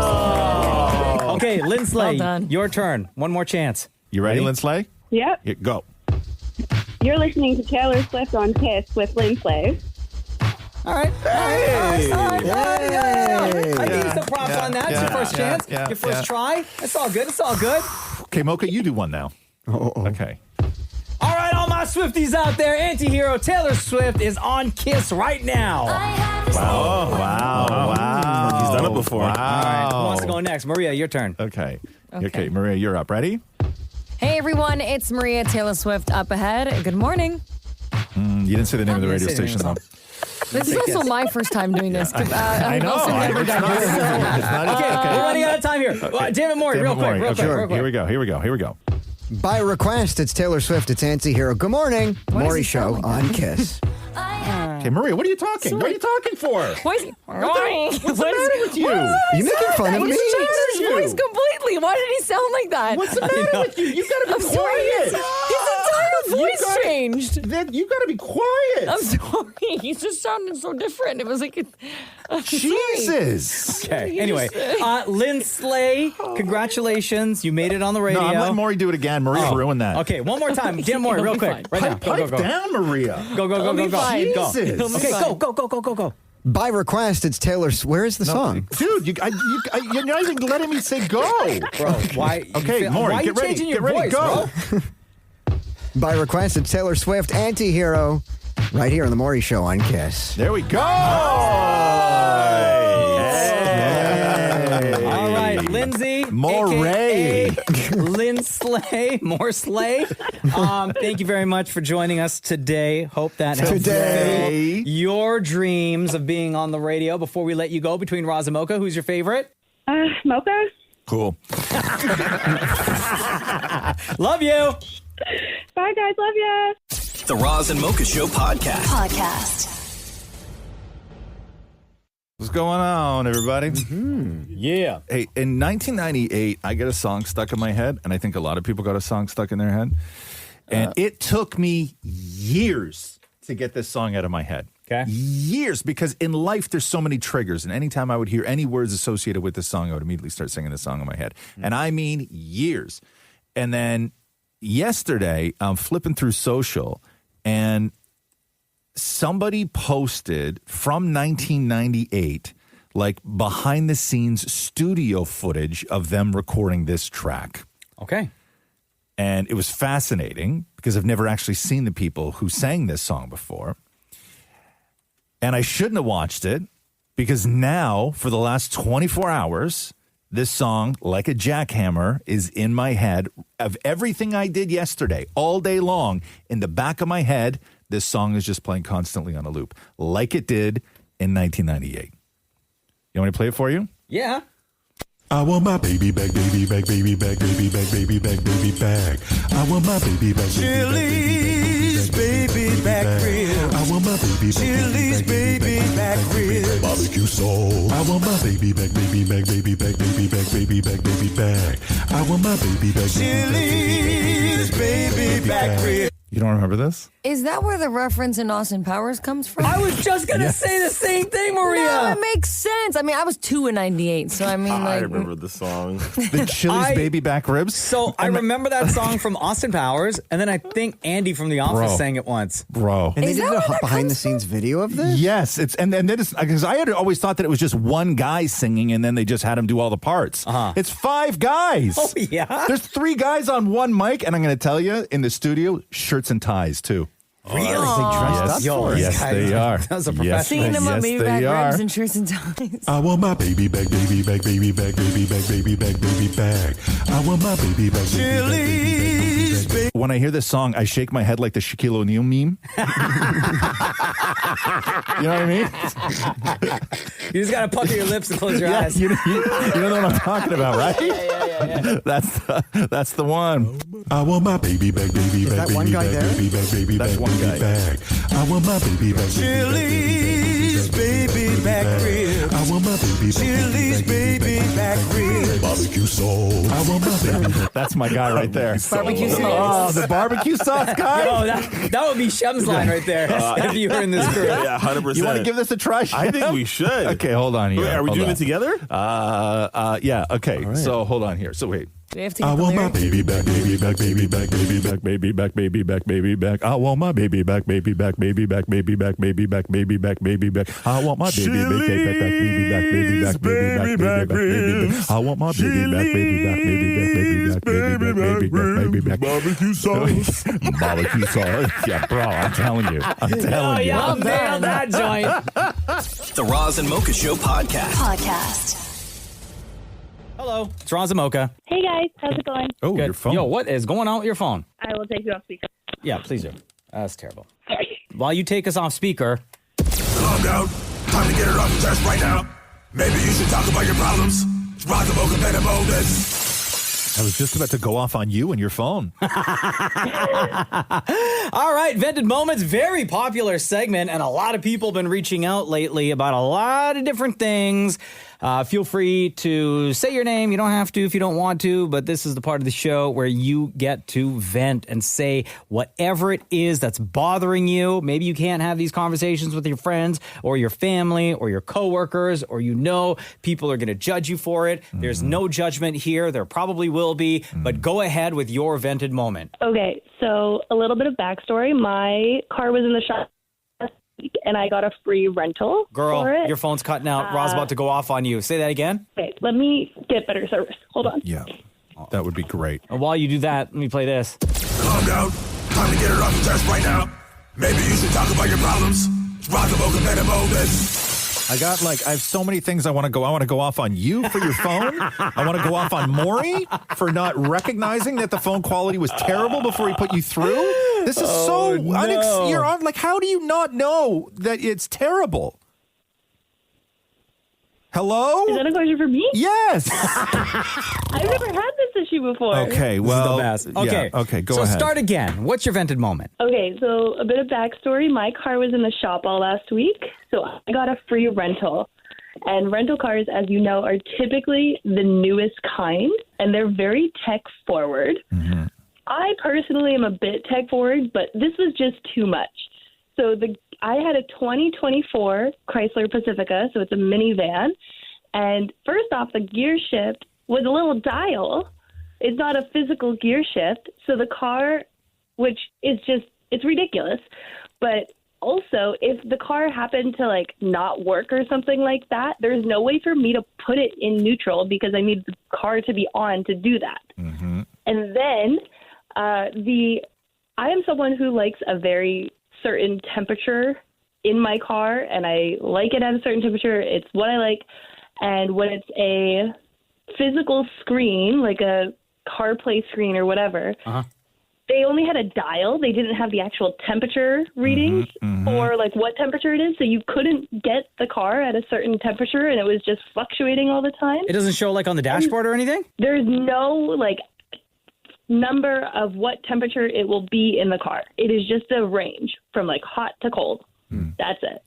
Whoa. Okay, Lynn Slay, Well done. your turn. One more chance. You ready, Lynn Slay? Yep. Here, go. You're listening to Taylor Swift on Kiss with Lynn Slay. All right. Hey. I give you some props on that. It's your first chance. Your first try. It's all good. Okay, Mocha, you do one now. Okay. All right, all my Swifties out there, Antihero Taylor Swift is on KISS right now. Wow. He's done it before. All right, who wants to go next? Maria, your turn. Okay, Maria, you're up. Ready? Hey everyone, it's Maria Taylor Swift up ahead. Good morning. You didn't say the name of the radio Didn't say the station, name though. This is also my first time doing this. I know. Also never It's done not this. easy. It's not easy. Okay, Okay. we're running out of time here. Damnit Maurie, real quick. Okay, Here we go. By request, it's Taylor Swift. It's Anti-Hero. Good morning. Maury he Show sound on KISS. Okay, Maria, what are you talking? What are you talking for? Why is he? What's the matter with you? Are you making fun of me? He changed his voice completely. Why did he sound like that? What's the matter with you? You've got to be I'm sorry. quiet. His entire voice changed. You've got to be quiet. I'm sorry. He's just sounding so different. It was like, I'm sorry. Jesus. Okay, anyway, Lynn Slay, congratulations. You made it on the radio. No, I'm letting Maury do it again. Maria ruined that. Okay, one more time. Damnit Maurie, real quick. Right now. Pipe down, Maria. Go. Jesus. Okay, go. By request, it's Taylor Swift. Where is the song? Dude, you're not even letting me say go. Bro, why? Okay, Maury, why are you get ready. changing your Get ready, voice, go. bro? By request, it's Taylor Swift Anti-Hero. Right here on the Maury Show on KISS. There we go. All right, Lindsay. Maury. Lynn Slay. More Slay. Thank you very much for joining us today. Hope that helps fulfill your dreams of being on the radio. Before we let you go, between Roz and Mocha, who's your favorite? Mocha? Cool. Love you. Bye, guys. Love ya. The Roz and Mocha Show podcast. What's going on, everybody? Yeah. Hey, in 1998, I got a song stuck in my head, and I think a lot of people got a song stuck in their head. And it took me years to get this song out of my head. Okay. Years, because in life, there's so many triggers. And anytime I would hear any words associated with this song, I would immediately start singing the song in my head. And I mean years. And then yesterday, I'm flipping through social, and somebody posted from 1998, like behind the scenes studio footage of them recording this track. Okay. And it was fascinating because I've never actually seen the people who sang this song before. And I shouldn't have watched it because now, for the last 24 hours, this song, like a jackhammer, is in my head. Of everything I did yesterday, all day long, in the back of my head, this song is just playing constantly on a loop, like it did in 1998. You want me to play it for you? Yeah. I want my baby back, baby back, baby back, baby back, baby back, baby back. I want my baby back, baby back, baby back, baby back. baby back ribs. I want my baby back. Chili's baby back ribs. Barbecue sauce. I want my baby back, baby back, baby back, baby back, baby back, baby back. I want my baby back. Chili's baby back ribs. You don't remember this? Is that where the reference in Austin Powers comes from? I was just going to say the same thing, Maria. No, it makes sense. I mean, I was 2 in 98, so I mean, I like... remember the song. The Chili's baby back ribs? So I remember that song from Austin Powers, and then I think Andy from The Office sang it once. Bro. And they did a behind-the-scenes video of this? Yes. And then it's... Because I had always thought that it was just one guy singing, and then they just had him do all the parts. It's 5 guys. Oh, yeah? There's 3 guys on one mic, and I'm going to tell you, in the studio, shirts and ties, too. Really? Yes, they are. That was a professional. Yes, Seeing them up, baby they back are. ribs and shirts and ties. I want my baby back, baby back, baby back, baby back, baby back, baby back. I want my baby back, Chili's baby. When I hear this song, I shake my head like the Shaquille O'Neal meme. You know what I mean? You just got to pucker your lips and close your eyes. You know what I'm talking about, right? Yeah. That's the one. I want my baby back, baby back, baby back, baby back, baby back, baby back. I want my baby back, Chili's baby back ribs. I want my baby back, Chili's baby back ribs. Barbecue sauce. I want my baby back. That's my guy right there. Barbecue sauce. Oh, the barbecue sauce guy. Oh, that would be Shem's line right there if you were in this group. Yeah, 100%. You want to give this a try, Shem? I think we should. Okay, hold on here. Wait, are we Hold doing on. it together? Yeah, okay. right. So hold on here. So wait. Do we have to I get the want my lyrics? baby back, baby back, baby back, baby back, baby back, baby back, baby back. I want my baby back, baby back, baby back, baby back, baby back, baby back, baby back. I want my baby back, baby back, baby back, baby back, baby back, baby back. I want my baby back, baby back, baby back, baby back, baby back, baby back, baby back. Barbecue sauce. Barbecue sauce. Yeah, bro, I'm telling you. I'm telling you. Y'all nailed that joint. The Roz and Mocha Show podcast. Hello, it's Roz and Mocha. Hey guys, how's it going? Oh, Good. your phone. Yo, what is going on with your phone? I will take you off speaker. Yeah, please do. That's terrible. While you take us off speaker, Calm down. Time to get it off your chest right now. Maybe you should talk about your problems. Roz and Mocha better mold this. I was just about to go off on you and your phone. all right, Vented Moments, very popular segment, and a lot of people have been reaching out lately about a lot of different things. Feel free to say your name. You don't have to if you don't want to, but this is the part of the show where you get to vent and say whatever it is that's bothering you. Maybe you can't have these conversations with your friends or your family or your coworkers, or people are going to judge you for it. There's no judgment here. There probably will be, but go ahead with your vented moment. Okay, so a little bit of backstory. My car was in the shop last week, and I got a free rental Girl, for it. your phone's cutting out. Rob's about to go off on you. Say that again. Okay, let me get better service. Hold on. Yeah, that would be great. And while you do that, let me play this. Calm down. Time to get it off your chest right now. Maybe you should talk about your problems. Roz and Mocha better mold this. I have so many things I want to go. I want to go off on you for your phone. I want to go off on Maury for not recognizing that the phone quality was terrible before he put you through. This is you're on. Like, how do you not know that it's terrible? Hello? Is that a question for me? Yes. I've never had this issue before. Okay, well, this is the best. Okay, yeah, okay, go so ahead. So start again. What's your vented moment? Okay, so a bit of backstory. My car was in the shop all last week, so I got a free rental. And rental cars, as you know, are typically the newest kind, and they're very tech forward. Mm-hmm. I personally am a bit tech forward, but this was just too much. So I had a 2024 Chrysler Pacifica, so it's a minivan. And first off, the gear shift was a little dial. It's not a physical gear shift. So the car, which is it's ridiculous. But also, if the car happened to not work or something like that, there's no way for me to put it in neutral because I need the car to be on to do that. Mm-hmm. And then I am someone who likes a very certain temperature in my car, and I like it at a certain temperature. It's what I like. And when it's a physical screen, like a CarPlay screen or whatever, they only had a dial. They didn't have the actual temperature readings or what temperature it is. So you couldn't get the car at a certain temperature, and it was just fluctuating all the time. It doesn't show on the dashboard or anything? There's no number of what temperature it will be in the car. It is just a range from like hot to cold. That's it.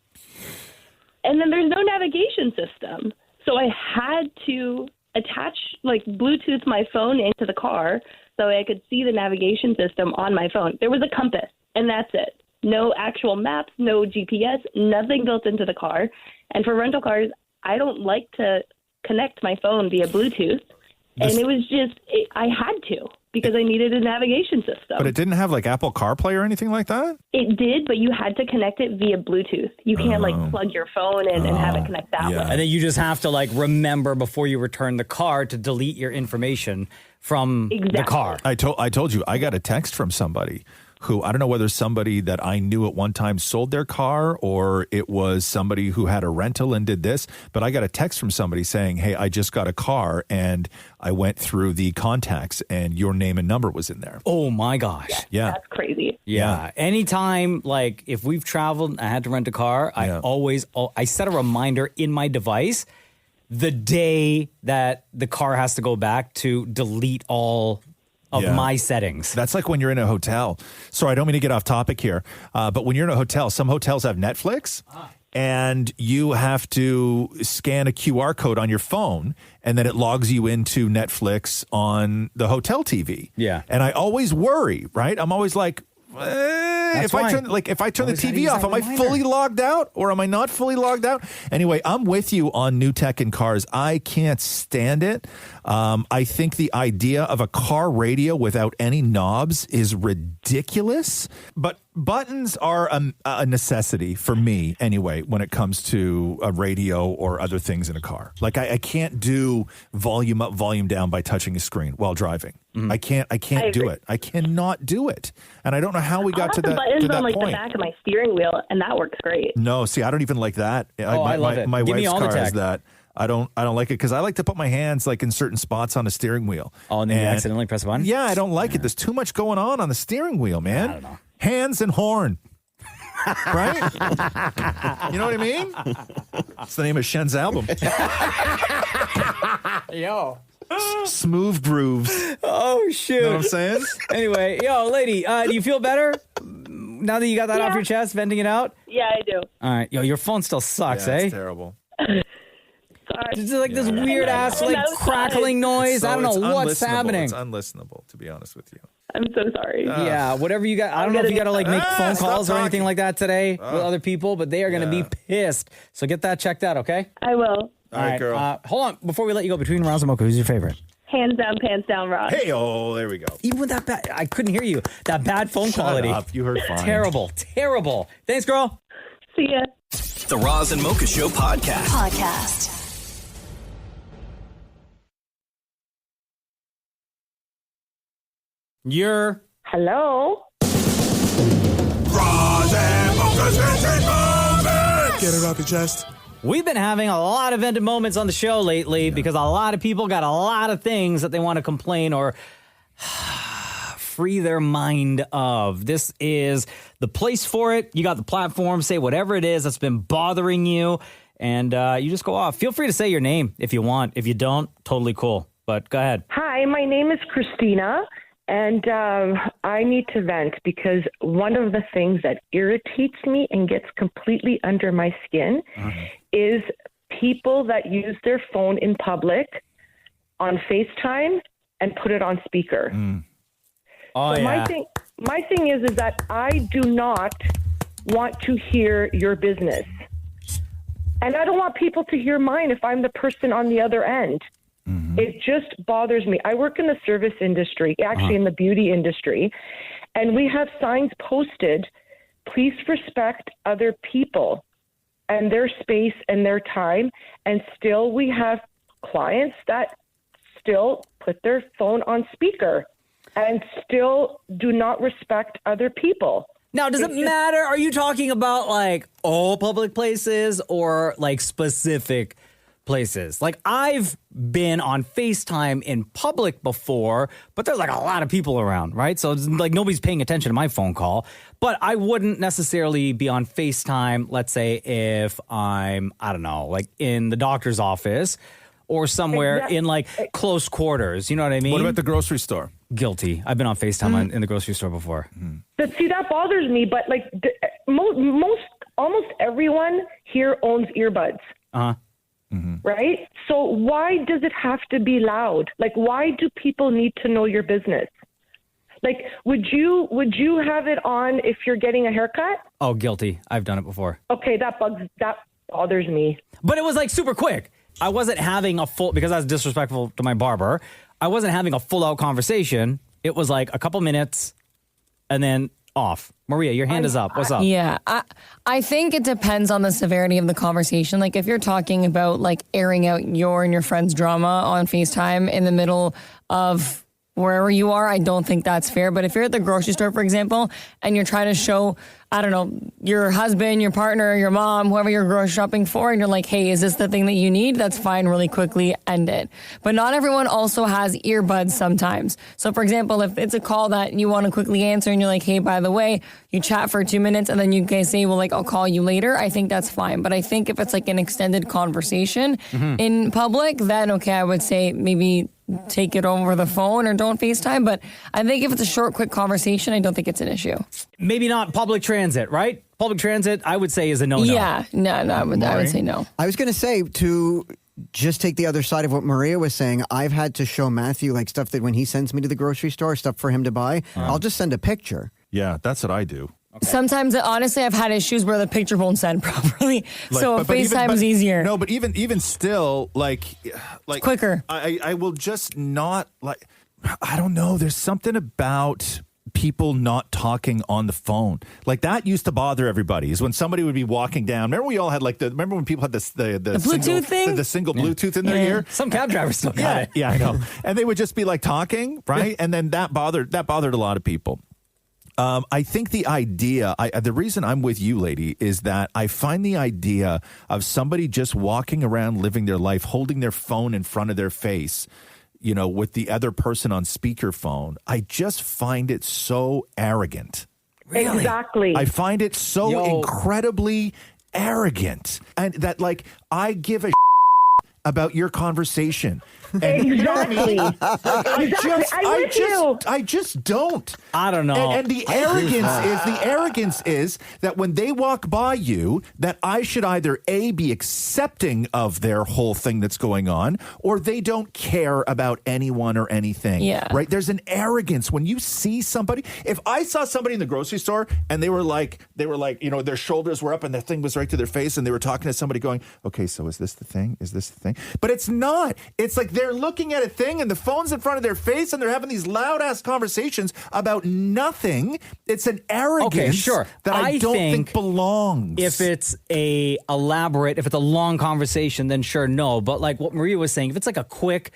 And then there's no navigation system. So I had to attach, like, Bluetooth my phone into the car so I could see the navigation system on my phone. There was a compass, and that's it. No actual maps, no GPS, nothing built into the car. And for rental cars, I don't like to connect my phone via Bluetooth. And it was just, I had to because I needed a navigation system. But it didn't have like Apple CarPlay or anything like that? It did, but you had to connect it via Bluetooth. You can't like plug your phone in and have it connect that way. And then you just have to like remember before you return the car to delete your information from the car. I told you, I got a text from somebody who, I don't know whether somebody that I knew at one time sold their car or it was somebody who had a rental and did this, but I got a text from somebody saying, hey, I just got a car and I went through the contacts and your name and number was in there. Oh my gosh. Yeah. That's crazy. Yeah. Anytime, like if we've traveled and I had to rent a car, I set a reminder in my device the day that the car has to go back to delete all of my settings. That's like when you're in a hotel. Sorry, I don't mean to get off topic here, but when you're in a hotel, some hotels have Netflix, and you have to scan a QR code on your phone, and then it logs you into Netflix on the hotel TV. Yeah. And I always worry, right? I'm always like, if I turn the TV off, am I fully logged out or am I not fully logged out? Anyway, I'm with you on new tech in cars. I can't stand it. I think the idea of a car radio without any knobs is ridiculous. But buttons are a necessity for me anyway when it comes to a radio or other things in a car. Like I can't do volume up, volume down by touching a screen while driving. I can't do it. I cannot do it. And I don't know how we got to that buttons to that on like point. the back of my steering wheel, and that works great. No, see, I don't even like that. I love it. My Give me wife's all the car has tech. that. I don't like it because I like to put my hands like in certain spots on the steering wheel. Oh, and then you accidentally press a button? Yeah, I don't like it. There's too much going on the steering wheel, man. I don't know. Hands and horn. Right? You know what I mean? It's the name of Shen's album. Yo. Smooth grooves. Oh, shoot. You know what I'm saying? Anyway, yo, lady, do you feel better now that you got that off your chest, venting it out? Yeah, I do. All right. Yo, your phone still sucks, Yeah, eh? it's terrible. Sorry. It's like this weird ass like crackling noise. I don't know what's happening. It's unlistenable, to be honest with you. I'm so sorry. Yeah, whatever you got. I don't know if you got to like make phone calls or anything like that today with other people, but they are going to be pissed. So get that checked out, okay? I will. All right, girl. Hold on. Before we let you go, between Roz and Mocha, who's your favorite? Hands down, pants down, Ross. Hey, there we go. Even with that bad, I couldn't hear you. That bad phone quality. Up. You heard fine. Terrible. Thanks, girl. See ya. The Roz and Mocha Show podcast. Hello. Roz and Mocha's Vented Moments. Get it off your chest. We've been having a lot of vented moments on the show lately because a lot of people got a lot of things that they want to complain or free their mind of. This is the place for it. You got the platform. Say whatever it is that's been bothering you, and you just go off. Feel free to say your name if you want. If you don't, totally cool. But go ahead. Hi, my name is Christina, and I need to vent because one of the things that irritates me and gets completely under my skin is people that use their phone in public on FaceTime and put it on speaker. Oh, so yeah. my thing is that I do not want to hear your business. And I don't want people to hear mine if I'm the person on the other end. It just bothers me. I work in the service industry, actually in the beauty industry, and we have signs posted, please respect other people and their space and their time, and still we have clients that still put their phone on speaker and still do not respect other people. Now, does it matter? Are you talking about like all public places or like specific places? Like I've been on FaceTime in public before, but there's like a lot of people around, right? So it's like nobody's paying attention to my phone call, but I wouldn't necessarily be on FaceTime, let's say if I'm, I don't know, like in the doctor's office or somewhere in like close quarters. You know what I mean? What about the grocery store? Guilty. I've been on FaceTime in the grocery store before. See, that bothers me, but like almost everyone here owns earbuds. Right? So why does it have to be loud? Like, why do people need to know your business? Like, would you have it on if you're getting a haircut? Oh, guilty. I've done it before. Okay, that bothers me. But it was like super quick. I wasn't having a full, because I was disrespectful to my barber, I wasn't having a full out conversation. It was like a couple minutes and then off. Maria, your hand is up. What's up? Yeah, I think it depends on the severity of the conversation. Like if you're talking about like airing out your and your friend's drama on FaceTime in the middle of wherever you are, I don't think that's fair. But if you're at the grocery store, for example, and you're trying to show, I don't know, your husband, your partner, your mom, whoever you're grocery shopping for, and you're like, hey, is this the thing that you need? That's fine, really quickly end it. But not everyone also has earbuds sometimes. So for example, if it's a call that you want to quickly answer and you're like, hey, by the way, you chat for 2 minutes and then you guys say, well, like, I'll call you later, I think that's fine. But I think if it's like an extended conversation in public, then okay, I would say maybe take it over the phone or don't FaceTime. But I think if it's a short, quick conversation, I don't think it's an issue. Maybe not public transit, right? Public transit, I would say, is a no-no. Yeah, no, I would say no. I was going to say, to just take the other side of what Maria was saying, I've had to show Matthew like stuff that when he sends me to the grocery store, stuff for him to buy, I'll just send a picture. Yeah, that's what I do. Okay. Sometimes, honestly, I've had issues where the picture won't send properly. So FaceTime is easier. No, but even still, like it's quicker. I will just not, like, I don't know. There's something about people not talking on the phone. Like that used to bother everybody, is when somebody would be walking down. Remember we all had like remember when people had the Bluetooth single, thing? the single Bluetooth in their ear? Some cab drivers still got it. Yeah, I know. And they would just be like talking, right? And then that bothered a lot of people. I think the idea, the reason I'm with you, lady, is that I find the idea of somebody just walking around living their life, holding their phone in front of their face, you know, with the other person on speakerphone, I just find it so arrogant. Really? Exactly. I find it so incredibly arrogant. And that, like, I give a about your conversation. And exactly. You know what I mean? I just don't. I don't know. And the arrogance is that when they walk by you, that I should either A, be accepting of their whole thing that's going on, or they don't care about anyone or anything. Yeah. Right? There's an arrogance when you see somebody. If I saw somebody in the grocery store and they were like, you know, their shoulders were up and their thing was right to their face and they were talking to somebody going, okay, so is this the thing? Is this the thing? But it's not. It's like they're looking at a thing and the phone's in front of their face and they're having these loud ass conversations about nothing. It's an arrogance that I don't think belongs. If it's if it's a long conversation, then sure, no. But like what Maria was saying, if it's like a quick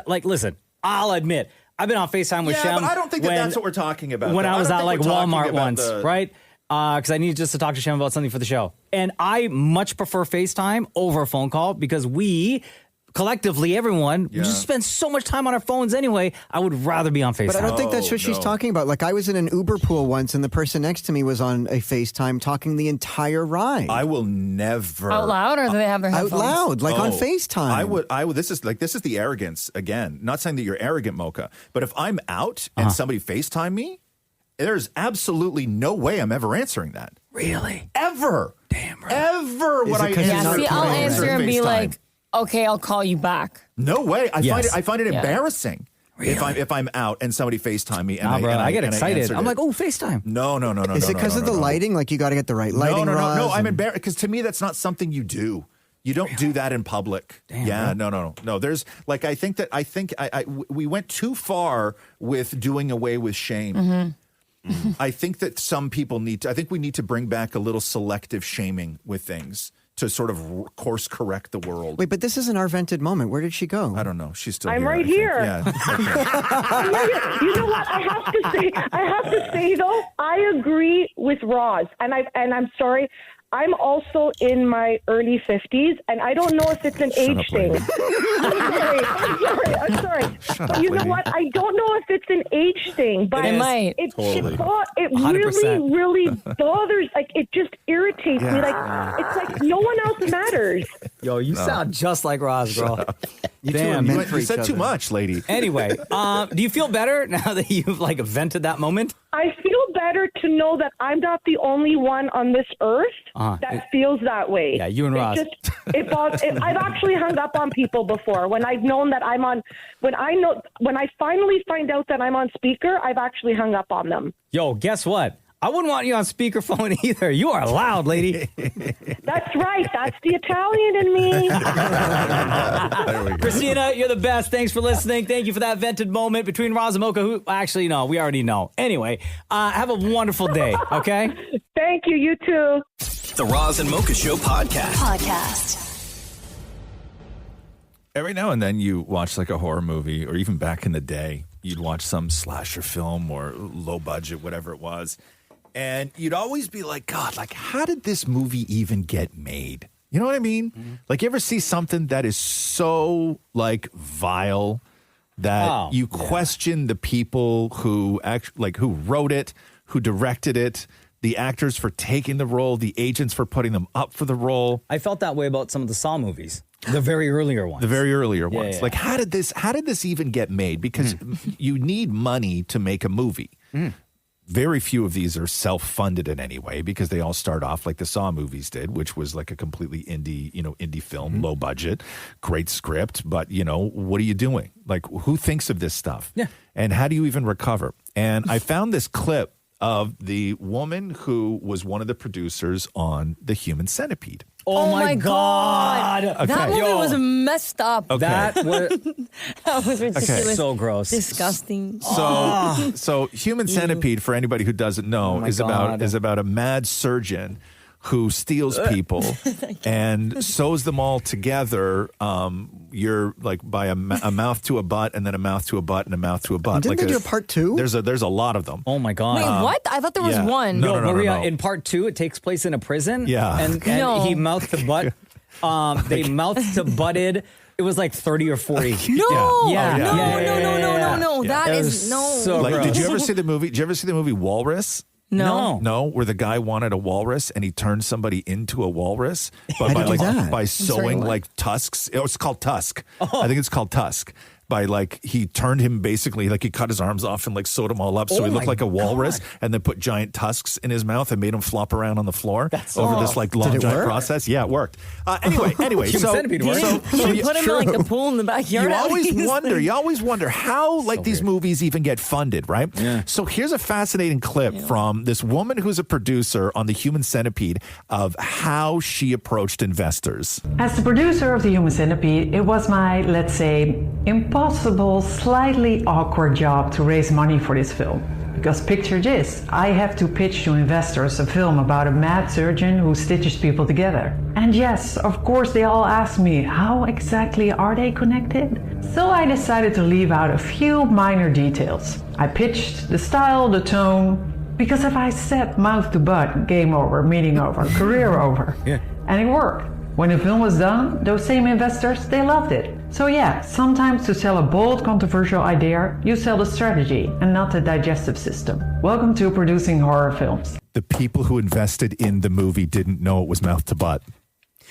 like, listen, I'll admit, I've been on FaceTime with Shem. But I don't think that's what we're talking about. When I was at like Walmart once, right? Right? Because I needed just to talk to Shem about something for the show. And I much prefer FaceTime over a phone call because we collectively, everyone, we just spend so much time on our phones anyway. I would rather be on FaceTime. But I don't think that's what she's talking about. Like, I was in an Uber pool once, and the person next to me was on a FaceTime talking the entire ride. I will never out loud, or do they have their headphones? Out loud, like on FaceTime. I would. This is the arrogance again. Not saying that you're arrogant, Mocha, but if I'm out and somebody FaceTime me, there's absolutely no way I'm ever answering that. Really? Ever? Damn, bro. Ever would I answer? Yeah, see, I'll answer and be FaceTime. like, okay, I'll call you back. No way. I find it embarrassing. Really? If I'm out and somebody FaceTime me and I get excited. I'm like, oh, FaceTime. No. Is it because of the lighting? Like, you got to get the right lighting. No. I'm embarrassed because to me that's not something you do. You don't do that in public. Damn, yeah, bro. no. There's like I think we went too far with doing away with shame. Mm-hmm. I think that some people we need to bring back a little selective shaming with things to sort of course correct the world. Wait, but this isn't our vented moment. Where did she go? I don't know. She's still I'm here. right here. Yeah. I'm right here. You know what? I have to say though, I agree with Roz, and I'm sorry. I'm also in my early 50s, and I don't know if it's an age thing. I'm sorry. But you know what? I don't know if it's an age thing, but it might. It Totally. really bothers. Like, it just irritates me. Like, it's like no one else matters. Yo, you sound just like Roz, girl. Damn, you said too much, lady. Anyway, do you feel better now that you've like vented that moment? I feel better to know that I'm not the only one on this earth that feels that way. Yeah, you and Roz. I've actually hung up on people before when I've known that I'm on. When I finally find out that I'm on speaker, I've actually hung up on them. Yo, guess what? I wouldn't want you on speakerphone either. You are loud, lady. That's right. That's the Italian in me. Christina, you're the best. Thanks for listening. Thank you for that vented moment between Roz and Mocha, who actually, no, we already know. Anyway, have a wonderful day, okay? Thank you. You too. The Roz and Mocha Show podcast. Every now and then you watch like a horror movie, or even back in the day, you'd watch some slasher film or low budget, whatever it was. And you'd always be like, God, like, how did this movie even get made? You know what I mean? Mm-hmm. Like, you ever see something that is so, like, vile that you question the people who who wrote it, who directed it, the actors for taking the role, the agents for putting them up for the role? I felt that way about some of the Saw movies. The very earlier ones. Yeah. Like, how did this even get made? Because you need money to make a movie. Very few of these are self-funded in any way, because they all start off like the Saw movies did, which was like a completely indie film, low budget, great script. But, what are you doing? Like, who thinks of this stuff? Yeah. And how do you even recover? And I found this clip of the woman who was one of the producers on the Human Centipede. Oh my God. Okay. That movie was messed up. Okay. That was ridiculous. Okay. So gross. Disgusting. So Human Centipede, for anybody who doesn't know, is about a mad surgeon who steals people and sews them all together. You're like by a mouth to a butt, and then a mouth to a butt, and a mouth to a butt. Didn't they do a part 2? There's a lot of them. Oh my God. Wait, what? I thought there was one. No, Maria, in part 2, it takes place in a prison. Yeah. And he mouth to butt. They mouth to butted. It was like 30 or 40. No. Yeah. No. Yeah. That is no. So gross. Did you ever see the movie? Did you ever see the movie Walrus? No, where the guy wanted a walrus and he turned somebody into a walrus by sewing like tusks. It's called Tusk. I think it's called Tusk. By he turned him basically, like he cut his arms off and sewed them all up so he looked like a walrus, and then put giant tusks in his mouth and made him flop around on the floor over this long giant process. Yeah, it worked. Anyway, Human Centipede worked. You put him in a pool in the backyard. You always wonder how these movies even get funded, right? Yeah. So here's a fascinating clip from this woman who's a producer on the Human Centipede of how she approached investors. As the producer of the Human Centipede, it was my, let's say, impossible, slightly awkward job to raise money for this film. Because picture this, I have to pitch to investors a film about a mad surgeon who stitches people together. And yes, of course they all ask me, how exactly are they connected? So I decided to leave out a few minor details. I pitched the style, the tone, because if I said mouth to butt, game over, meeting over, career over. Yeah. And it worked. When the film was done, those same investors, they loved it. So yeah, sometimes to sell a bold, controversial idea, you sell the strategy and not the digestive system. Welcome to producing horror films. The people who invested in the movie didn't know it was mouth to butt.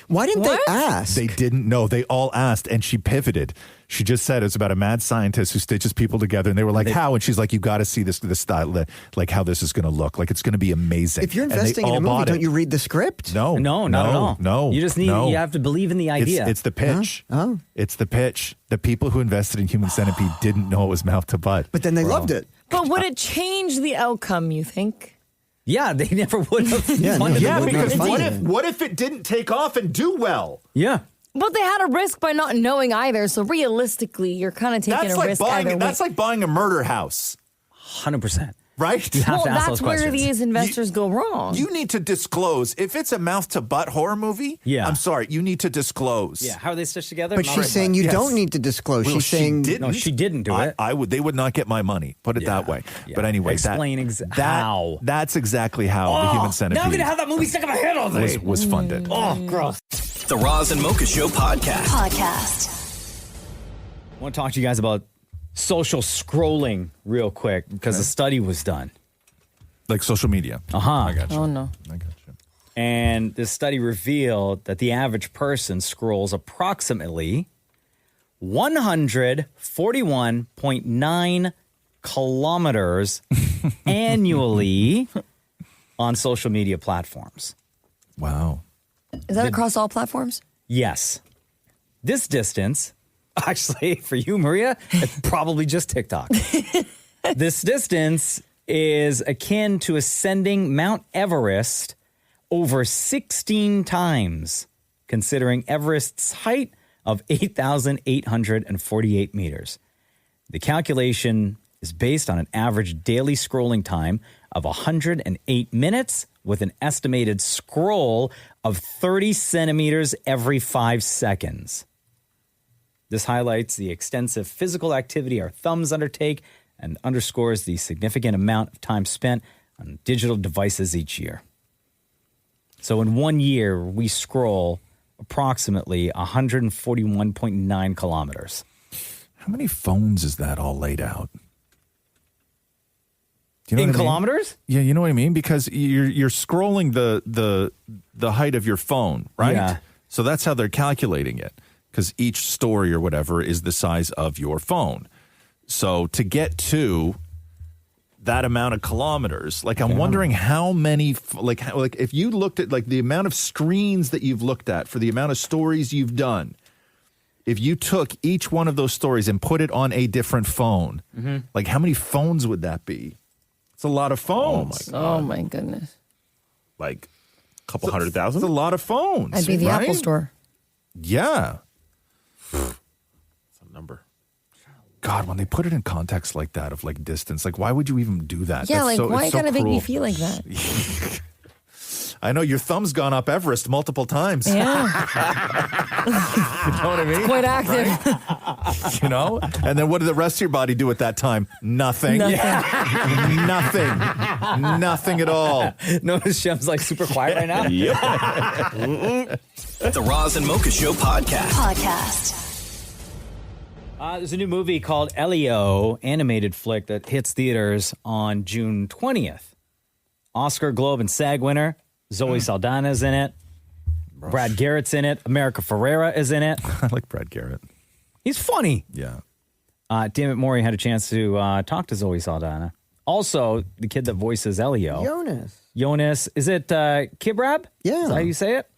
Why didn't they ask? They didn't know. They all asked, and she pivoted. She just said it's about a mad scientist who stitches people together, and they were like, how? And she's like, you got to see this style, like how this is going to look. Like, it's going to be amazing. If you're investing in a movie, don't you read the script? No, not at all. No. You just need, you have to believe in the idea. It's the pitch. It's the pitch. The people who invested in Human Centipede didn't know it was mouth to butt. But then they loved it. But would it change the outcome, you think? Yeah, they never would have funded the movie. Because what if it didn't take off and do well? Yeah. But they had a risk by not knowing either. So realistically, you're kind of taking a risk either way. That's like buying a murder house. 100%. Right? You have Well, to ask that's those where questions. these investors go wrong. You need to disclose. If it's a mouth-to-butt horror movie, I'm sorry, you need to disclose. Yeah, how are they stitched together? But she's saying you don't need to disclose. Well, She's saying No, she didn't do it. I would. They would not get my money. Put it that way. But anyway, Explain how. That's exactly how the Human Centipede Now I'm going to have that movie stuck in my head all day. was funded. Oh, gross. The Roz and Mocha Show podcast. I want to talk to you guys about social scrolling real quick because a study was done. Like social media. I got you. Oh, no. I got you. And this study revealed that the average person scrolls approximately 141.9 kilometers annually on social media platforms. Wow. Is that across all platforms? Yes. This distance, actually, for you, Maria, it's probably just TikTok. This distance is akin to ascending Mount Everest over 16 times, considering Everest's height of 8,848 meters. The calculation is based on an average daily scrolling time of 108 minutes with an estimated scroll of 30 centimeters every 5 seconds. This highlights the extensive physical activity our thumbs undertake and underscores the significant amount of time spent on digital devices each year. So in 1 year, we scroll approximately 141.9 kilometers. How many phones is that all laid out? Do you know In what I mean? kilometers? Yeah, you know what I mean? Because you're scrolling the height of your phone, right? Yeah. So that's how they're calculating it. Because each story or whatever is the size of your phone. So to get to that amount of kilometers, like I'm wondering how many, like if you looked at like the amount of screens that you've looked at for the amount of stories you've done, if you took each one of those stories and put it on a different phone, like how many phones would that be? It's a lot of phones. Oh, my goodness. Like a couple 100,000? It's a lot of phones. I'd be the right? Apple Store. Yeah. That's a number. God, when they put it in context like that of like distance, like why would you even do that? Yeah, That's like why you so gotta make me cruel. feel like that? I know your thumb's gone up Everest multiple times. Yeah. You know what I mean? Quite active. Right? You know? And then what did the rest of your body do at that time? Nothing. Nothing. Nothing at all. Notice Shem's like super quiet right now. The Roz and Mocha Show podcast. There's a new movie called Elio, animated flick that hits theaters on June 20th. Oscar, Globe, and SAG winner. Zoe Saldana's in it. Brad Garrett's in it. America Ferrera is in it. I like Brad Garrett. He's funny. Yeah. Damnit Maurie had a chance to talk to Zoe Saldana. Also, the kid that voices Elio. Jonas. Is it Kibrab? Yeah. Is that how you say it?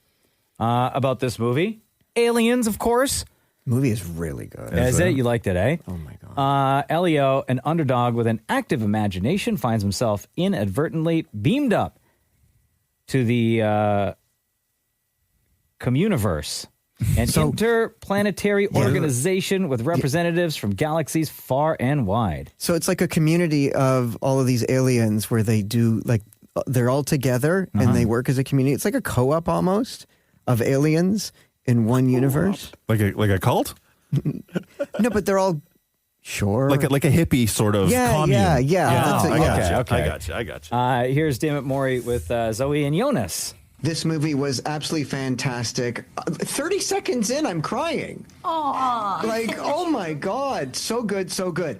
About this movie. Aliens, of course. Movie is really good. Is it? You liked it, eh? Oh, my God. Elio, an underdog with an active imagination, finds himself inadvertently beamed up to the Communiverse, an interplanetary organization with representatives from galaxies far and wide. So it's like a community of all of these aliens where they do, like, they're all together and they work as a community. It's like a co-op almost of aliens in one universe. Like a cult? No, but they're all like a hippie sort of commune. Yeah. That's I got you. Here's Damnit Maurie with Zoe and Jonas. This movie was absolutely fantastic. 30 seconds in, I'm crying. Aww. Like, oh my God, so good, so good.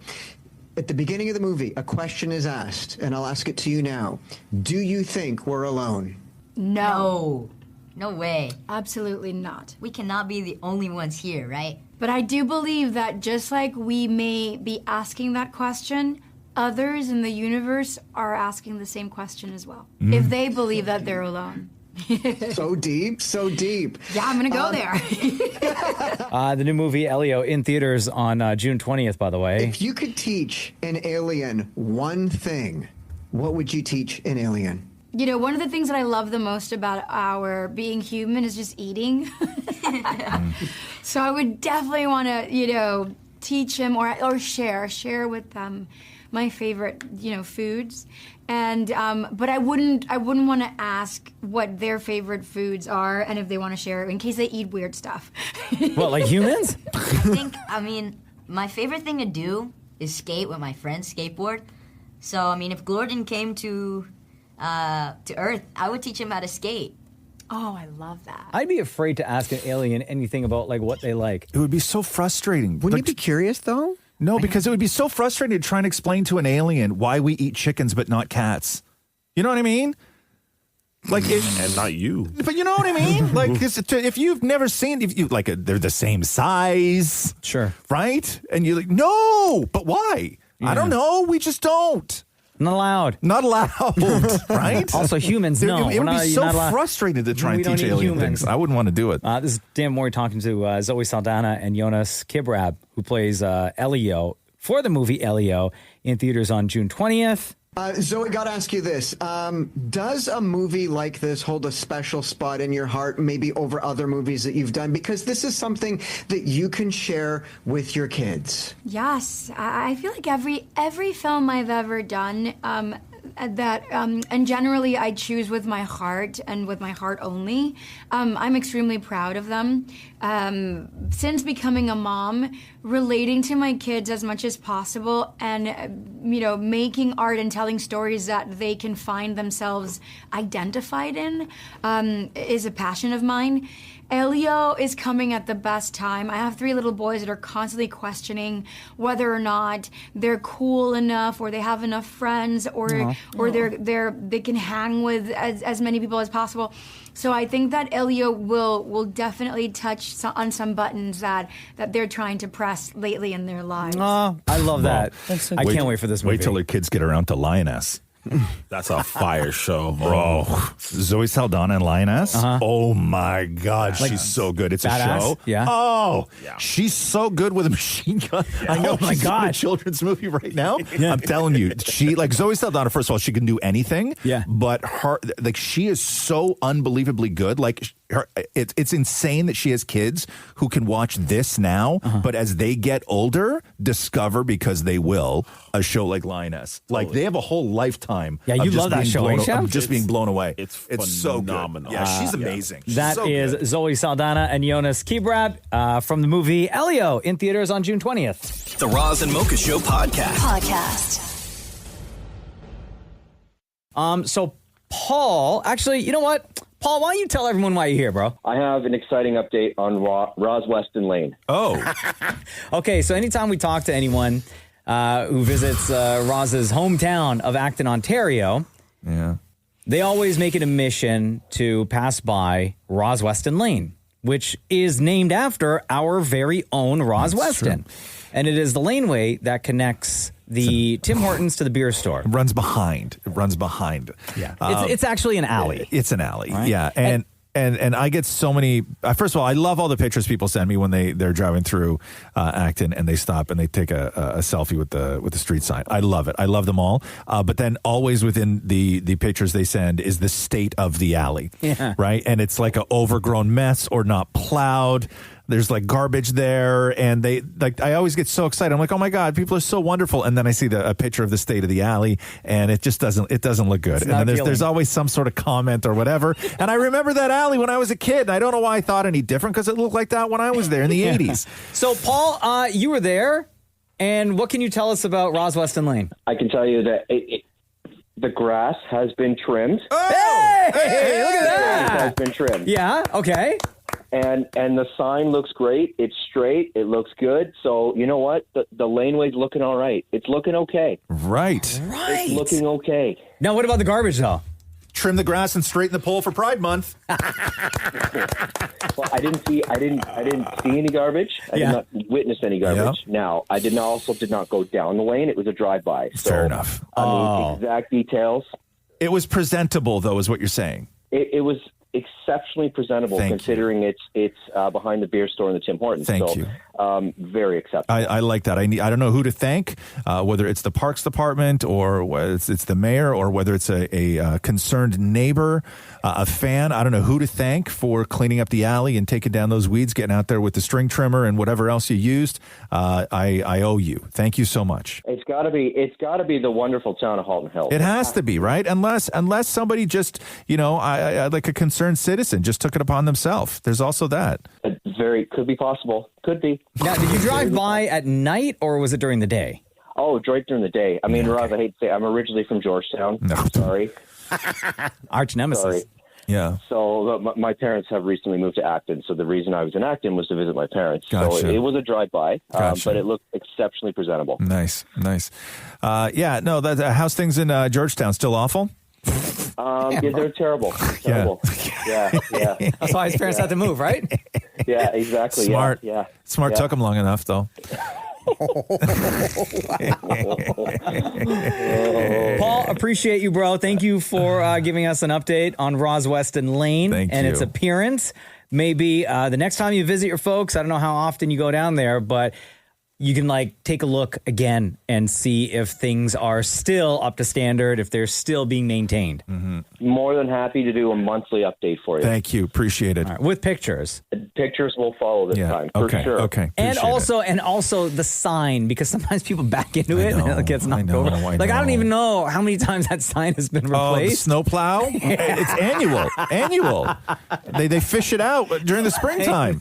At the beginning of the movie, a question is asked, and I'll ask it to you now. Do you think we're alone? No. No way. Absolutely not. We cannot be the only ones here, right? But I do believe that just like we may be asking that question, others in the universe are asking the same question as well. If they believe that they're alone. So deep, so deep. Yeah, I'm going to go there. The new movie Elio in theaters on June 20th, by the way. If you could teach an alien one thing, what would you teach an alien? You know, one of the things that I love the most about our being human is just eating. So I would definitely want to, teach him or share with them my favorite, foods. And but I wouldn't want to ask what their favorite foods are and if they want to share in case they eat weird stuff. What, like humans? I mean, my favorite thing to do is skate with my friends, skateboard. So, I mean, if Gordon came to Earth, I would teach him how to skate. Oh, I love that. I'd be afraid to ask an alien anything about like what they like. It would be so frustrating. Wouldn't you be curious though? No, because it would be so frustrating to try and explain to an alien why we eat chickens but not cats. You know what I mean? Like, and not you. But you know what I mean? Like, if you've never seen, they're the same size, sure, right? And you're like, no, but why? Yeah. I don't know. We just don't. Not allowed, right? Also, humans, no. It would be so frustrating to try and teach alien things. I wouldn't want to do it. This is Dan Maurie talking to Zoe Saldana and Jonas Kibrab, who plays Elio for the movie Elio in theaters on June 20th. Zoe, got to ask you this. Does a movie like this hold a special spot in your heart, maybe over other movies that you've done? Because this is something that you can share with your kids. Yes, I feel like every film I've ever done, and generally I choose with my heart and with my heart only. I'm extremely proud of them. Since becoming a mom, relating to my kids as much as possible and, making art and telling stories that they can find themselves identified in is a passion of mine. Elio is coming at the best time. I have 3 little boys that are constantly questioning whether or not they're cool enough, or they have enough friends, or they can hang with as many people as possible. So I think that Elio will definitely touch on some buttons that they're trying to press lately in their lives. Oh, I love that. I can't wait for this movie. Wait till their kids get around to Lioness. That's a fire show, bro. Zoe Saldana and Lioness. Oh my God, Like she's so good. It's badass? a show. Yeah. Oh, she's so good with a machine gun. I know. Oh my she's in a God. children's movie right now. I'm telling you, she like Zoe Saldana. First of all, she can do anything. Yeah. But she is so unbelievably good. Like it's insane that she has kids who can watch this now, but as they get older, discover, because they will, a show like Lioness. Like they have a whole lifetime. Yeah, you love that show, ain't you? I'm just being blown away. It's so phenomenal. good. Yeah, she's amazing. She's That so is good. Zoe Saldana and Jonas Kibrab from the movie Elio in theaters on June 20th. The Roz and Mocha Show podcast. So Paul, actually, you know what? Paul, why don't you tell everyone why you're here, bro? I have an exciting update on Roz Weston Lane. Oh. Okay, so anytime we talk to anyone who visits Roz's hometown of Acton, Ontario, they always make it a mission to pass by Roz Weston Lane, which is named after our very own Roz Weston. True. And it is the laneway that connects the Tim Hortons to the beer store. It runs behind. Yeah. It's actually an alley. It's an alley. Right? Yeah. And I get so many. First of all, I love all the pictures people send me when they're driving through Acton and they stop and they take a selfie with the street sign. I love it. I love them all. But then always within the pictures they send is the state of the alley. Yeah. Right. And it's like an overgrown mess or not plowed. There's like garbage there, and I always get so excited. I'm like, oh my God, people are so wonderful. And then I see a picture of the state of the alley, and it just doesn't look good. It's and not then there's always some sort of comment or whatever. And I remember that alley when I was a kid. And I don't know why I thought any different, because it looked like that when I was there in the 80s. So Paul, you were there, and what can you tell us about Roz Weston Lane? I can tell you that the grass has been trimmed. Oh! Hey, look at that! It has been trimmed. Yeah, okay. And the sign looks great. It's straight. It looks good. So you know what? The laneway's looking all right. It's looking okay. Right. It's looking okay. Now, what about the garbage, though? Trim the grass and straighten the pole for Pride Month. Well, I didn't see any garbage. I did not witness any garbage. Yeah. Now, I did not go down the lane. It was a drive-by. So, Fair enough. I mean, exact details. It was presentable, though, is what you're saying. It was exceptionally presentable, considering it's behind the beer store and the Tim Hortons. Thank you. very acceptable. I like that. I don't know who to thank, whether it's the Parks Department or whether it's the mayor or whether it's a concerned neighbor, a fan. I don't know who to thank for cleaning up the alley and taking down those weeds, getting out there with the string trimmer and whatever else you used. I owe you. Thank you so much. It's got to be the wonderful town of Halton Hills. It has to be, right? Unless somebody just, like a concerned citizen just took it upon themselves. There's also that. Could be possible. Could be. Now, did you drive by at night or was it during the day? Oh, right during the day. I mean, Roz, I hate to say, I'm originally from Georgetown. No. Sorry. Arch nemesis. Sorry. Yeah. So my parents have recently moved to Acton. So the reason I was in Acton was to visit my parents. Gotcha. So it was a drive-by, Gotcha. but it looked exceptionally presentable. Nice. How's things in Georgetown? Still awful? They're terrible. Terrible. Yeah. That's why his parents had to move, right? Yeah, exactly. Smart. Yeah. Smart. Took them long enough, though. Paul, appreciate you, bro. Thank you for giving us an update on Roz Weston Lane and its appearance. Maybe the next time you visit your folks, I don't know how often you go down there, but you can take a look again and see if things are still up to standard, if they're still being maintained. Mm-hmm. More than happy to do a monthly update for you. Thank you. Appreciate it. All right, with pictures. Pictures will follow this time, for sure. Okay. And also the sign, because sometimes people back into it and it gets knocked over. I don't even know how many times that sign has been replaced. Oh, the snowplow? It's annual. They fish it out during the springtime.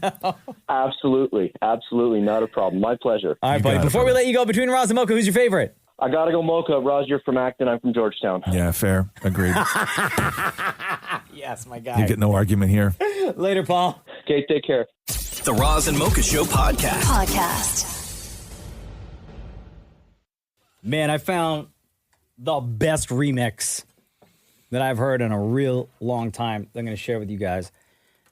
Absolutely. Not a problem. My pleasure. All right, buddy. Before we let you go, between Roz and Mocha, who's your favorite? I got to go Mocha. Roz, you're from Acton. I'm from Georgetown. Yeah, fair. Agreed. Yes, my guy. You get no argument here. Later, Paul. Okay, take care. The Roz and Mocha Show podcast. Man, I found the best remix that I've heard in a real long time that I'm going to share with you guys.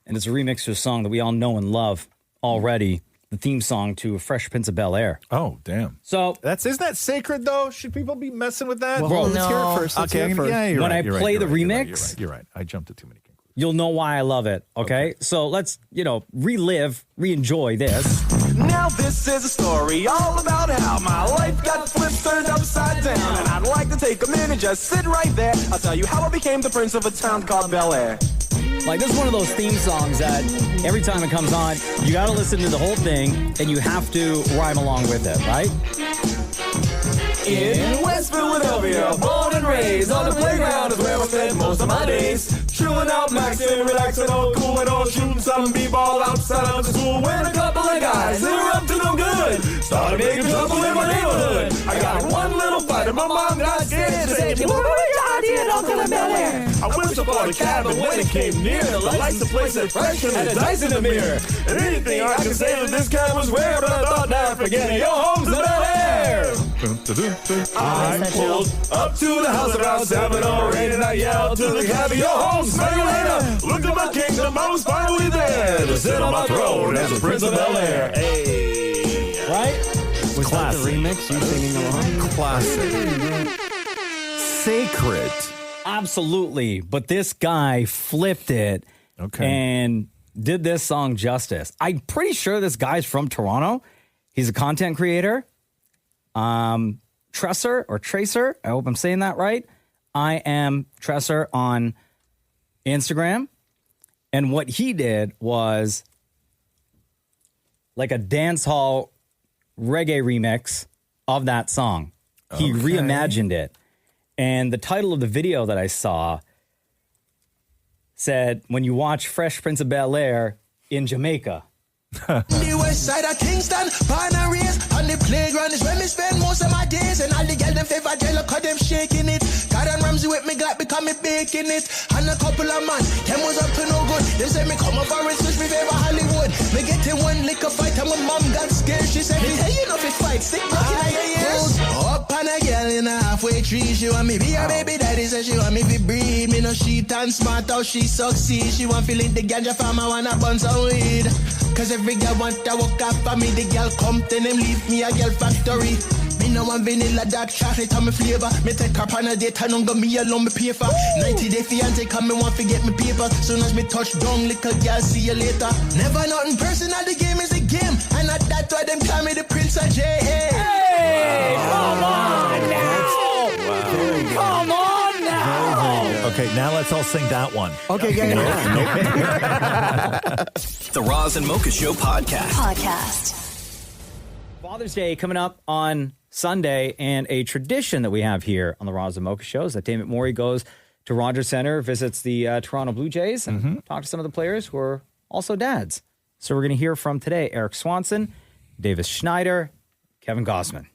And it's a remix to a song that we all know and love already. The theme song to Fresh Prince of Bel-Air. Oh, damn. So isn't that sacred, though? Should people be messing with that? Well, let's hear it first. Okay, Yeah, you're when right, I play the remix, you're right. I jumped to too many. You'll know why I love it, okay? So let's, re-enjoy this. Now this is a story all about how my life got flipped, turned upside down. And I'd like to take a minute, just sit right there. I'll tell you how I became the prince of a town called Bel-Air. This is one of those theme songs that every time it comes on, you got to listen to the whole thing and you have to rhyme along with it, right? In West Philadelphia, born and raised on the playground is where I spent most of my days. Chilling out, maxing, relaxing, all cool and all shooting some b-ball outside of the school. When a couple of guys that were up to no good started making trouble in my neighborhood. I got one little fight and my mom got scared. She said, "What was your idea, Uncle in Bel-Air?" I whistled for the cab, but when it came near, the lights the place had fresh and the dice in the mirror. And anything I can say that this cab was rare, but I thought, now forget it, your home's in Bel-Air. I pulled up to the house around 7 or 8 and I yelled to the cabby, "Yo, home, smell you later." Look at my kingdom, I was finally there to sit on my throne as a prince of Bel-Air. Hey. Right? Was that the remix? You singing along? Classic. Sacred. Absolutely. But this guy flipped it and did this song justice. I'm pretty sure this guy's from Toronto. He's a content creator. Tresser or Tracer. I hope I'm saying that right. I am Tresser on Instagram. And what he did was like a dance hall reggae remix of that song. He reimagined it. And the title of the video that I saw said, "When you watch Fresh Prince of Bel-Air in Jamaica." The west side of Kingston, born and raised on the playground is where me spend most of my days. And all the girls them favor jello cause them shaking it. God and Ramsey with me glad because me baking it. And a couple of man, them was up to no good. They say me come over and switch me favor Hollywood. Me get in one liquor fight and my mom got scared. She said, "Me tell you know if fight, stick back in your ears." Up on a girl in a halfway tree. She want me be a baby daddy, so she want me to breed. Me no shit and smart how she succeed. She want to lick the ganja farm, I wanna bun some weed. Cause every girl want to walk up for me. The girl come, then them leave me a girl factory. Me no want vanilla, dark chocolate on my flavor. Me take her on a date and go me alone, me pay for 90-day fiance, come me want to get me paper. Soon as me touch down, little girl, see you later. Never nothing personal, the game is a game. And at that I'll sing that one. Okay, The Roz and Mocha Show podcast. Father's Day coming up on Sunday, and a tradition that we have here on the Roz and Mocha Show is that Damnit Maurie goes to Rogers Centre, visits the Toronto Blue Jays, and talk to some of the players who are also dads. So we're going to hear from today Eric Swanson, Davis Schneider, Kevin Gosman.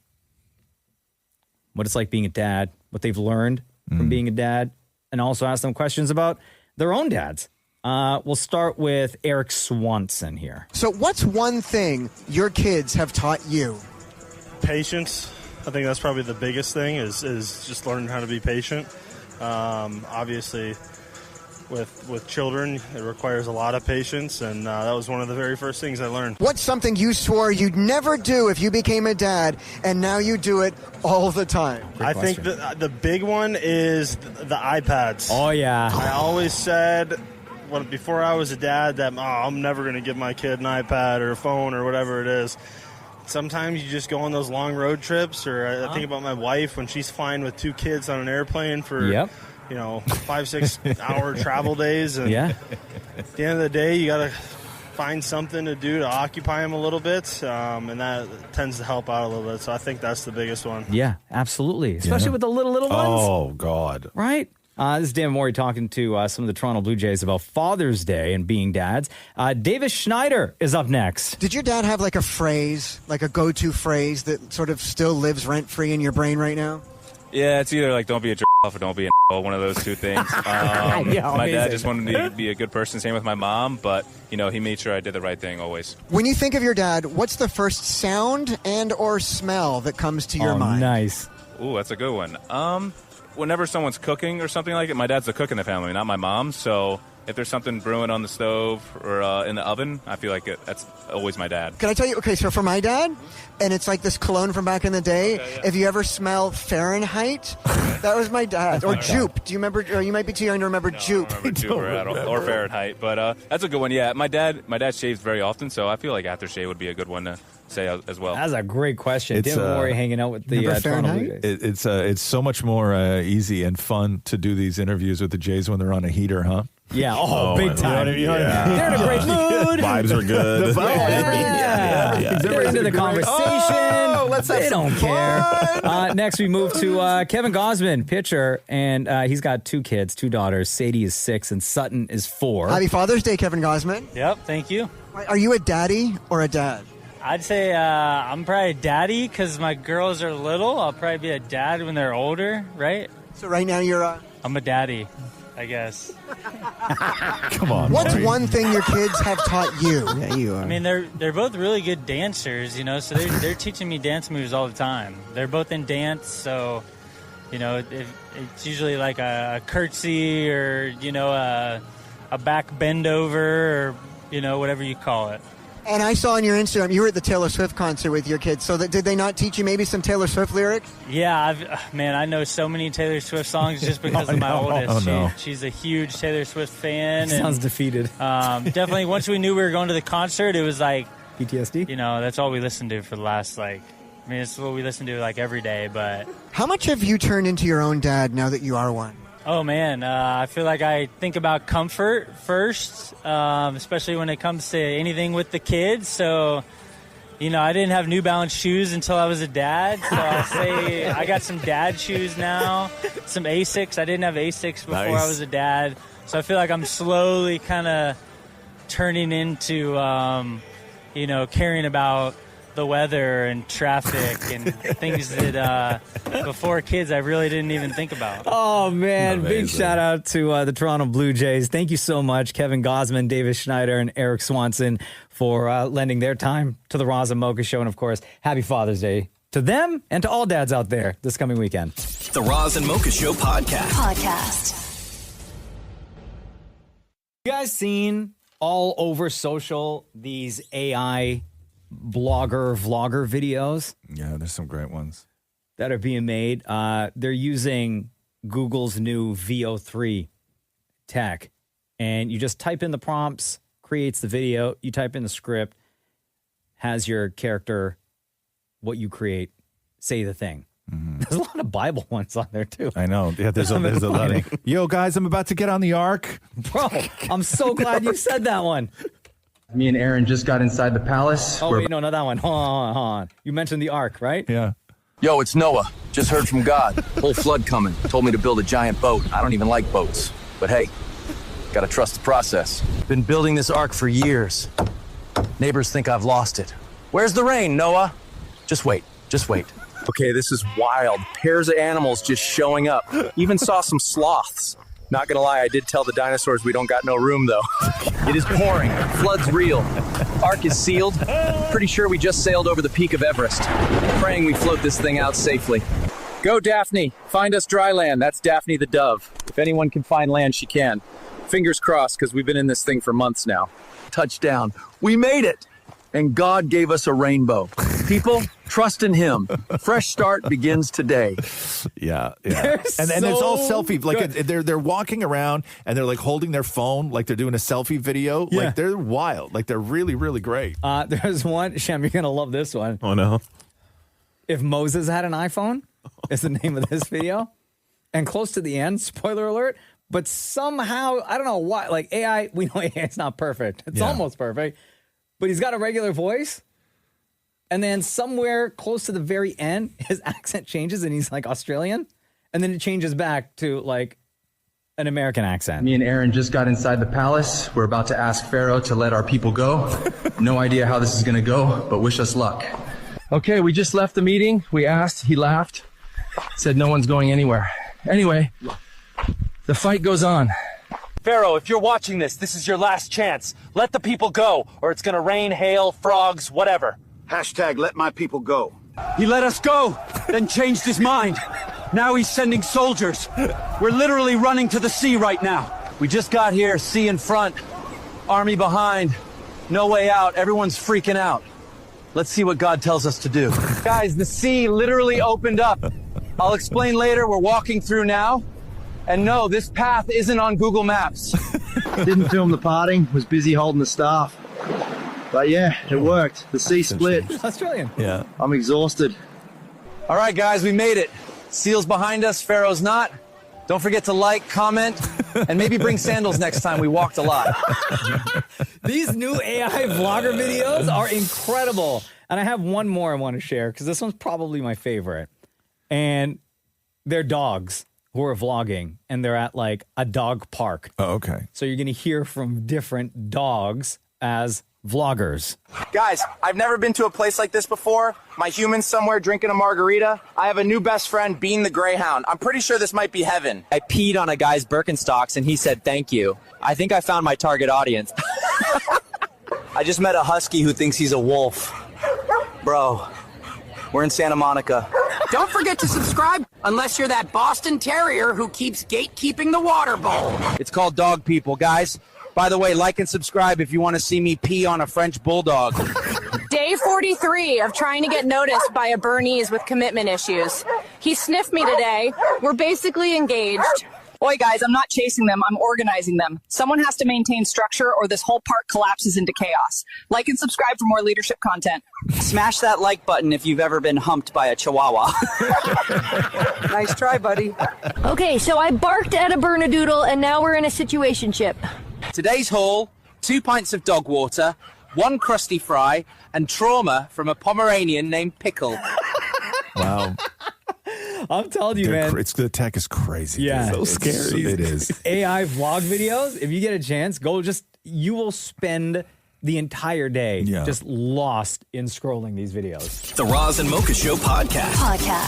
What it's like being a dad, what they've learned from being a dad, and also ask them questions about their own dads. We'll start with Eric Swanson here. So what's one thing your kids have taught you? Patience. I think that's probably the biggest thing is just learning how to be patient. Obviously, with children, it requires a lot of patience, and that was one of the very first things I learned. What's something you swore you'd never do if you became a dad, and now you do it all the time? I think the big one is the iPads. Oh, yeah. I always said before I was a dad that I'm never going to give my kid an iPad or a phone or whatever it is. Sometimes you just go on those long road trips, or I think about my wife when she's flying with 2 kids on an airplane for 5-6 hour travel days, and at the end of the day you got to find something to do to occupy them a little bit, and that tends to help out a little bit. So I think that's the biggest one. Yeah, absolutely, especially with the little ones. Oh God, right? This is Dan Maury talking to some of the Toronto Blue Jays about Father's Day and being dads. Davis Schneider is up next. Did your dad have like a phrase, like a go-to phrase that sort of still lives rent-free in your brain right now? Yeah, it's either like don't be a off or don't be a one of those two things. My dad just wanted me to be a good person, same with my mom, but he made sure I did the right thing always. When you think of your dad, what's the first sound and or smell that comes to your mind? Nice. Ooh, that's a good one. Whenever someone's cooking or something like it, my dad's the cook in the family, not my mom, so if there's something brewing on the stove or in the oven, I feel like that's always my dad. Can I tell you? Okay, so for my dad, and it's like this cologne from back in the day. If you ever smell Fahrenheit, that was my dad. Or Jupe. Do you remember? Or you might be too young to remember Jupe. I remember Jupe or Fahrenheit, but that's a good one. Yeah, my dad shaves very often, so I feel like aftershave would be a good one to say as well. That's a great question. Damnit Maurie hanging out with the Toronto Blue Jays. It's so much more easy and fun to do these interviews with the Jays when they're on a heater, huh? Yeah, big time. They're in a great mood. Vibes are good. They're into the conversation. They don't care. Next, we move to Kevin Gosman, pitcher, and he's got 2 kids, 2 daughters. Sadie is 6 and Sutton is 4. Happy Father's Day, Kevin Gosman. Yep, thank you. Are you a daddy or a dad? I'd say I'm probably a daddy because my girls are little. I'll probably be a dad when they're older, right? So right now you're I'm a daddy, I guess. Come on. What's Maury. one thing your kids have taught you? Yeah, you are. I mean, they're both really good dancers, so they're teaching me dance moves all the time. They're both in dance, so it's usually like a curtsy or a back bend over or whatever you call it. And I saw on your Instagram, you were at the Taylor Swift concert with your kids. So did they not teach you maybe some Taylor Swift lyrics? Yeah, I know so many Taylor Swift songs just because of my oldest. She's a huge Taylor Swift fan. Sounds defeated. Definitely, once we knew we were going to the concert, it was like PTSD. That's all we listened to for the last it's what we listen to every day. But how much have you turned into your own dad now that you are one? Oh, man, I feel like I think about comfort first, especially when it comes to anything with the kids. So, I didn't have New Balance shoes until I was a dad. So I'll say I got some dad shoes now, some Asics. I didn't have Asics before I was a dad. So I feel like I'm slowly kind of turning into, caring about the weather and traffic and things that before kids I really didn't even think about. Oh, man. Amazing. Big shout out to the Toronto Blue Jays. Thank you so much, Kevin Gosman, Davis Schneider, and Eric Swanson for lending their time to the Roz and Mocha Show. And, of course, happy Father's Day to them and to all dads out there this coming weekend. The Roz and Mocha Show podcast. You guys seen all over social these AI vlogger videos? Yeah, there's some great ones that are being made. They're using Google's new VO3 tech, and you just type in the prompts, creates the video. You type in the script, has your character, what you create, say the thing. Mm-hmm. There's a lot of Bible ones on there too. I know. Yeah, there's a lot of. Yo, guys, I'm about to get on the ark. Bro, I'm so glad you said that one. Me and Aaron just got inside the palace. Oh, wait, no, not that one. Hold on. You mentioned the ark, right? Yeah. Yo, it's Noah. Just heard from God. Whole flood coming. Told me to build a giant boat. I don't even like boats. But hey, gotta trust the process. Been building this ark for years. Neighbors think I've lost it. Where's the rain, Noah? Just wait. Okay, this is wild. Pairs of animals just showing up. Even saw some sloths. Not gonna lie, I did tell the dinosaurs we don't got no room, though. It is pouring. Flood's real. Ark is sealed. Pretty sure we just sailed over the peak of Everest. Praying we float this thing out safely. Go, Daphne. Find us dry land. That's Daphne the dove. If anyone can find land, she can. Fingers crossed, because we've been in this thing for months now. Touchdown. We made it. And God gave us a rainbow. People, trust in Him. Fresh start begins today. Yeah. And it's all selfie. Like they're walking around and they're like holding their phone, like they're doing a selfie video. Yeah. Like they're wild. Like they're really, really great. There's one, Shem, you're gonna love this one. Oh no. If Moses had an iPhone, is the name of this video. And close to the end, spoiler alert, but somehow, I don't know why, like AI, we know AI is not perfect. It's almost perfect. But he's got a regular voice. And then somewhere close to the very end, his accent changes and he's like Australian. And then it changes back to like an American accent. Me and Aaron just got inside the palace. We're about to ask Pharaoh to let our people go. No idea how this is going to go, but wish us luck. Okay, we just left the meeting. We asked, he laughed, said no one's going anywhere. Anyway, the fight goes on. Pharaoh, if you're watching this, this is your last chance. Let the people go, or it's gonna rain, hail, frogs, whatever. Hashtag let my people go. He let us go, then changed his mind. Now he's sending soldiers. We're literally running to the sea right now. We just got here, sea in front, army behind, no way out, everyone's freaking out. Let's see what God tells us to do. Guys, the sea literally opened up. I'll explain later, we're walking through now. And no, this path isn't on Google Maps. Didn't film the parting, was busy holding the staff. But yeah, it worked. The sea split. Australian. Yeah. I'm exhausted. All right, guys, we made it. Seal's behind us, Pharaoh's not. Don't forget to like, comment, and maybe bring sandals next time. We walked a lot. These new AI vlogger videos are incredible. And I have one more I want to share because this one's probably my favorite. And they're dogs who are vlogging, and they're at like a dog park. Oh, okay. So you're going to hear from different dogs as vloggers. Guys, I've never been to a place like this before. My human's somewhere drinking a margarita. I have a new best friend, Bean the Greyhound. I'm pretty sure this might be heaven. I peed on a guy's Birkenstocks and he said thank you. I think I found my target audience. I just met a husky who thinks he's a wolf. Bro, we're in Santa Monica. Don't forget to subscribe unless you're that Boston Terrier who keeps gatekeeping the water bowl. It's called Dog People, guys. By the way, like and subscribe if you want to see me pee on a French bulldog. Day 43 of trying to get noticed by a Bernese with commitment issues. He sniffed me today. We're basically engaged. Oi, guys, I'm not chasing them. I'm organizing them. Someone has to maintain structure or this whole park collapses into chaos. Like and subscribe for more leadership content. Smash that like button if you've ever been humped by a chihuahua. Nice try, buddy. Okay, so I barked at a Bernedoodle, and now we're in a situationship. Today's haul, 2 pints of dog water, 1 crusty fry, and trauma from a Pomeranian named Pickle. Wow. I'm telling you, man. The tech is crazy. Yeah. It's so scary. It is. AI vlog videos, if you get a chance, you will spend the entire day just lost in scrolling these videos. The Roz and Mocha Show podcast.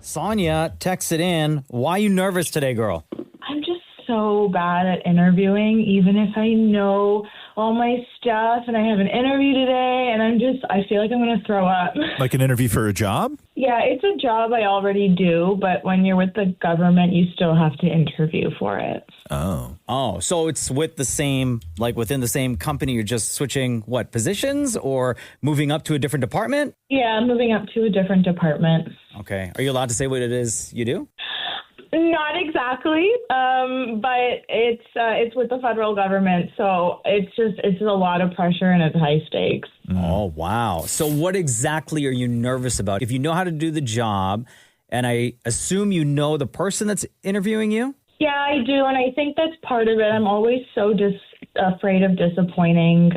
Sonia texted in, why are you nervous today, girl? I'm just so bad at interviewing, even if I know all my stuff and I have an interview today, and I feel like I'm going to throw up. Like an interview for a job? Yeah, it's a job I already do, but when you're with the government, you still have to interview for it. Oh, so it's with the same, like within the same company, you're just switching, positions or moving up to a different department? Yeah, I'm moving up to a different department. Okay. Are you allowed to say what it is you do? Not exactly, but it's with the federal government, so it's a lot of pressure and it's high stakes. Oh, wow. So what exactly are you nervous about? If you know how to do the job, and I assume you know the person that's interviewing you? Yeah, I do, and I think that's part of it. I'm always so afraid of disappointing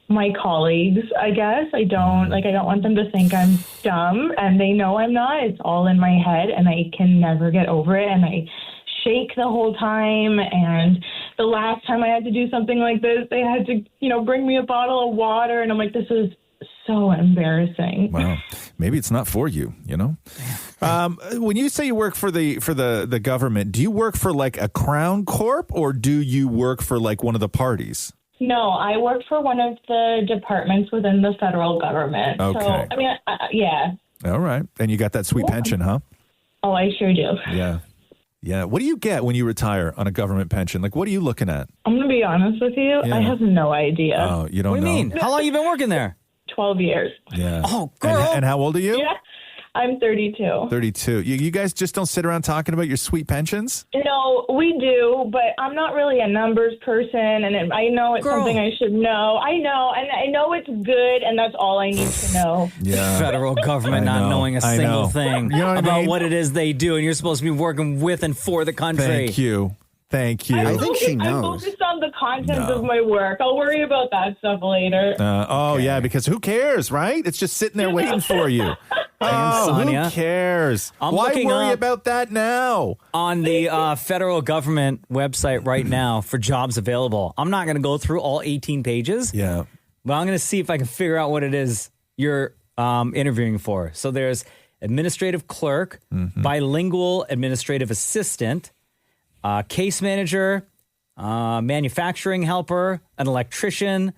my colleagues, I guess. I don't want them to think I'm dumb, and they know I'm not. It's all in my head, and I can never get over it, and I shake the whole time. And the last time I had to do something like this, they had to, bring me a bottle of water, and I'm like, this is so embarrassing. Wow. Maybe it's not for you, When you say you work for the government, do you work for like a crown corp, or do you work for like one of the parties? No, I work for one of the departments within the federal government. Okay. So, I mean, yeah. All right. And you got that sweet pension, huh? Oh, I sure do. Yeah. Yeah. What do you get when you retire on a government pension? Like, what are you looking at? I'm going to be honest with you. Yeah. I have no idea. Oh, you don't know? What do you mean? How long you been working there? 12 years. Yeah. Oh, girl. And how old are you? Yeah, I'm 32. 32. You guys just don't sit around talking about your sweet pensions? No, we do, but I'm not really a numbers person, and I know it's something I should know. I know, and I know it's good, and that's all I need to know. Yeah. Federal government not knowing a single thing about what it is they do, and you're supposed to be working with and for the country. Thank you. Thank you. I'm focused on the content of my work. I'll worry about that stuff later. Yeah, because who cares, right? It's just sitting there waiting for you. Sonia. Who cares? I'm Why looking worry up about that now? On the federal government website right now for jobs available. I'm not going to go through all 18 pages. Yeah. But I'm going to see if I can figure out what it is you're interviewing for. So there's administrative clerk, bilingual administrative assistant, case manager, manufacturing helper, an electrician,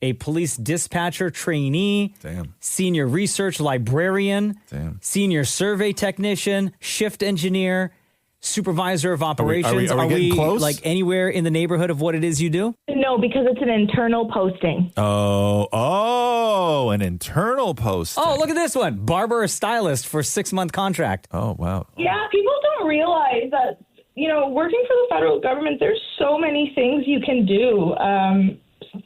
a police dispatcher trainee, senior research librarian, senior survey technician, shift engineer, supervisor of operations. Are we getting close? Like anywhere in the neighborhood of what it is you do? No, because it's an internal posting. Oh, an internal post. Oh, look at this one. Barber or stylist for 6-month contract. Oh, wow. Yeah, people don't realize that, working for the federal government, there's so many things you can do.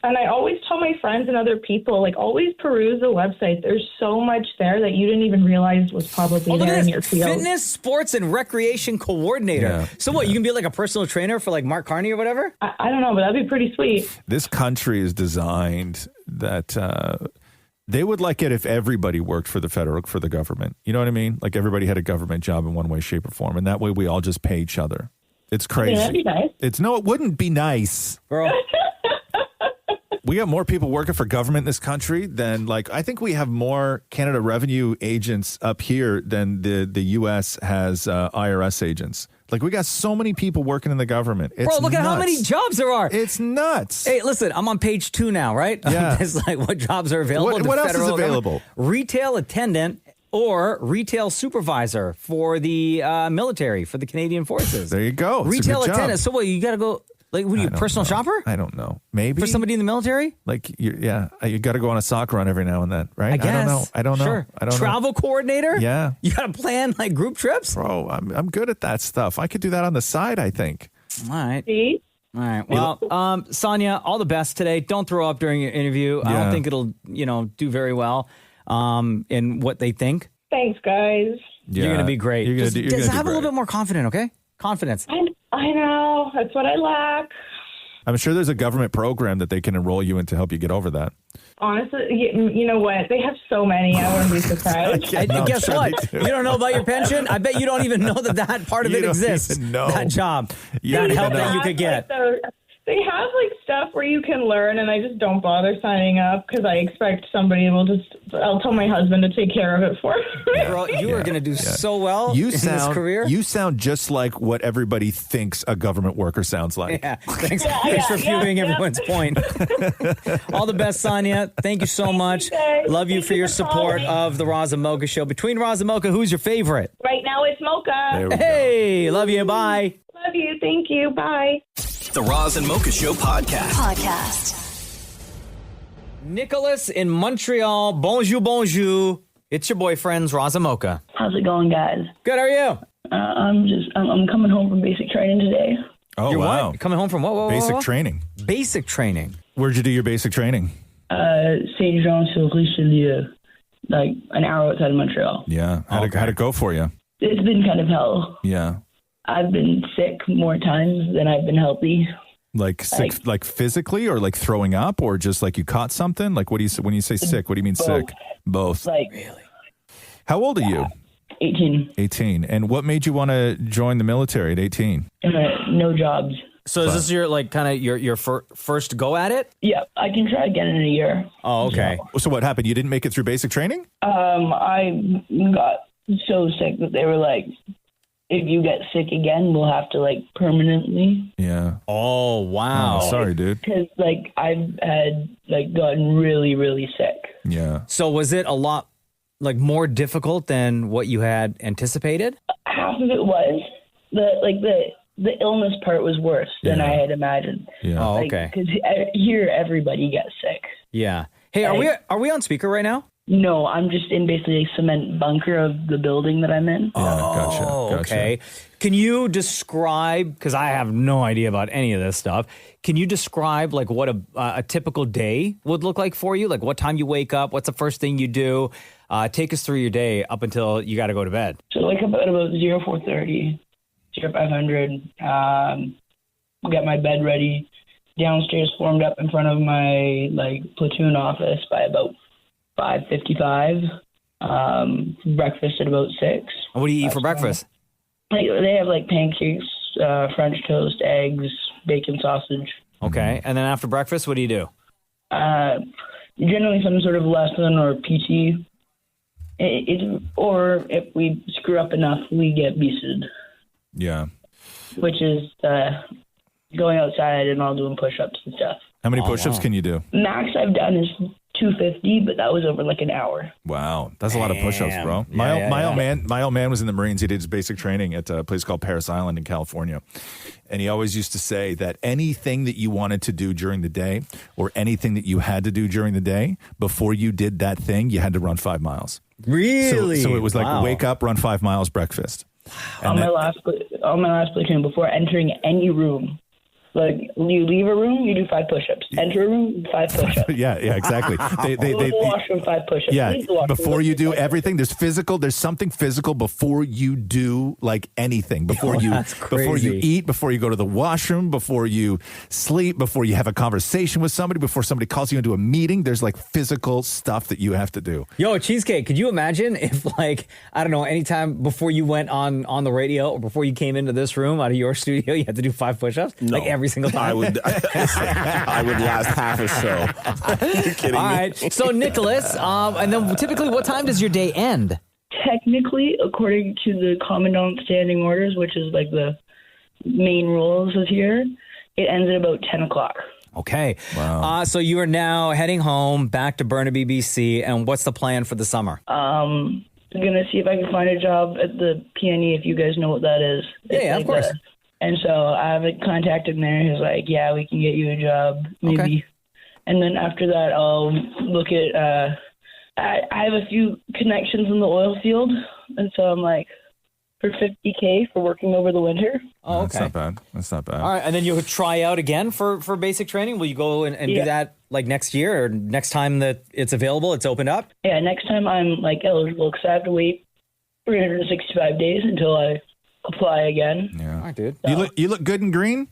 And I always tell my friends and other people, always peruse the website. There's so much there that you didn't even realize was probably there in your field. Fitness, sports, and recreation coordinator. Yeah. So what, you can be like a personal trainer for like Mark Carney or whatever? I don't know, but that'd be pretty sweet. This country is designed that they would like it if everybody worked for the government. You know what I mean? Like everybody had a government job in one way, shape, or form. And that way we all just pay each other. It's crazy. Yeah, that'd be nice. It wouldn't be nice. Girl. We got more people working for government in this country than I think we have more Canada revenue agents up here than the U.S. has IRS agents. We got so many people working in the government. It's Bro, look at how many jobs there are. It's nuts. Hey, listen, I'm on page 2 now, right? Yeah. It's what jobs are available. What else is available? Retail attendant or retail supervisor for the military, for the Canadian Forces. There you go. It's Retail a good attendant. job. So what, you got to go... what are you, personal shopper? I don't know. Maybe. For somebody in the military? You got to go on a soccer run every now and then, right? I guess. I don't know. Sure. I don't Travel coordinator? Yeah. You got to plan group trips? Bro, I'm good at that stuff. I could do that on the side, I think. All right. See? All right. Well, Sonia, all the best today. Don't throw up during your interview. I don't think it'll, do very well in what they think. Thanks, guys. You're going to be great. Just have a little bit more confidence, okay? Confidence. I know. That's what I lack. I'm sure there's a government program that they can enroll you in to help you get over that. Honestly, you know what? They have so many. I wouldn't be surprised. Guess what? You don't know about your pension? I bet you don't even know that part of it exists. That job. That help that you could get. They have stuff where you can learn, and I just don't bother signing up because I expect somebody I'll tell my husband to take care of it for me. Girl, you are going to do so well in this career. You sound just like what everybody thinks a government worker sounds like. Yeah. Thanks for viewing everyone's point. All the best, Sonia. Thank you so much. Love you for your support of the Roz and Mocha show. Between Roz and Mocha, who's your favorite? Right now it's Mocha. Hey, love you. Bye. Love you. Thank you. Bye. The Roz and Mocha Show podcast. Nicholas in Montreal. Bonjour, bonjour. It's your boyfriends, Roz and Mocha. How's it going, guys? Good, how are you? I'm coming home from basic training today. Oh, You're wow. what? Coming home from what? Basic training. Basic training. Where'd you do your basic training? Saint Jean sur Richelieu, like an hour outside of Montreal. Yeah. How'd it go for you? It's been kind of hell. Yeah. I've been sick more times than I've been healthy. Like sick, like physically, or like throwing up, or just like you caught something? Like, what do you when you say sick? What do you mean sick? Both. Like, really? How old are you? 18. 18. And what made you want to join the military at 18? No jobs. So is this your like kind of your first go at it? Yeah, I can try again in a year. Oh, okay. So what happened? You didn't make it through basic training? I got so sick that they were like, if you get sick again, we'll have to like permanently. Yeah. Oh, wow. Oh, sorry, dude. Because like I've had like gotten really, really sick. Yeah. So was it a lot like more difficult than what you had anticipated? Half of it was the illness part was worse than I had imagined. Yeah. Oh, okay. Because here everybody gets sick. Yeah. Hey, are we on speaker right now? No, I'm just in basically a cement bunker of the building that I'm in. Gotcha. Okay. Can you describe, because I have no idea about any of this stuff, can you describe like what a typical day would look like for you? Like what time you wake up? What's the first thing you do? Take us through your day up until you got to go to bed. So wake up at about 04:30, 0500, get my bed ready, downstairs formed up in front of my like platoon office by about 5:55. Breakfast at about 6. What do you eat for breakfast? They have like pancakes, French toast, eggs, bacon, sausage. Okay, and then after breakfast, what do you do? Generally some sort of lesson or PT. Or if we screw up enough, we get beasted. Yeah. Which is going outside and all doing push-ups and stuff. How many push-ups can you do? Max I've done is 250, but that was over like an hour. Wow, that's a lot of push-ups, bro. My old man was in the Marines. He did his basic training at a place called Paris Island in California, and he always used to say that anything that you wanted to do during the day, or anything that you had to do during the day, before you did that thing, you had to run 5 miles. Really? So it was like wake up, run 5 miles, breakfast. On my last platoon, before entering any room. Like, you leave a room, you do 5 push-ups. Enter a room, 5 push-ups. yeah, exactly. Go to the washroom, 5 push-ups. Yeah, Leave the washroom, before you do everything, there's something physical before you do like anything. Before you eat, before you go to the washroom, before you sleep, before you have a conversation with somebody, before somebody calls you into a meeting, there's like physical stuff that you have to do. Yo, Cheesecake, could you imagine if like, I don't know, anytime before you went on the radio or before you came into this room out of your studio, you had to do 5 push-ups? No. Like every single time? I would last half a show. Are you kidding All me? right. So, Nicholas, and then typically what time does your day end? Technically, according to the Commandant's standing orders, which is like the main rules of here, it ends at about 10 o'clock. Okay. Wow. So you are now heading home back to Burnaby, BC, and what's the plan for the summer? I'm going to see if I can find a job at the PNE, if you guys know what that is. Yeah, of course. And so I have a contact in there who's like, yeah, we can get you a job, maybe. Okay. And then after that, I'll look at, I have a few connections in the oil field. And so I'm like, for $50K for working over the winter. Oh, okay. That's not bad. All right. And then you'll try out again for basic training? Will you go and do that like next year or next time that it's available, it's opened up? Yeah, next time I'm like eligible because I have to wait 365 days until I apply again. Yeah. All right, dude. So, You look good in green?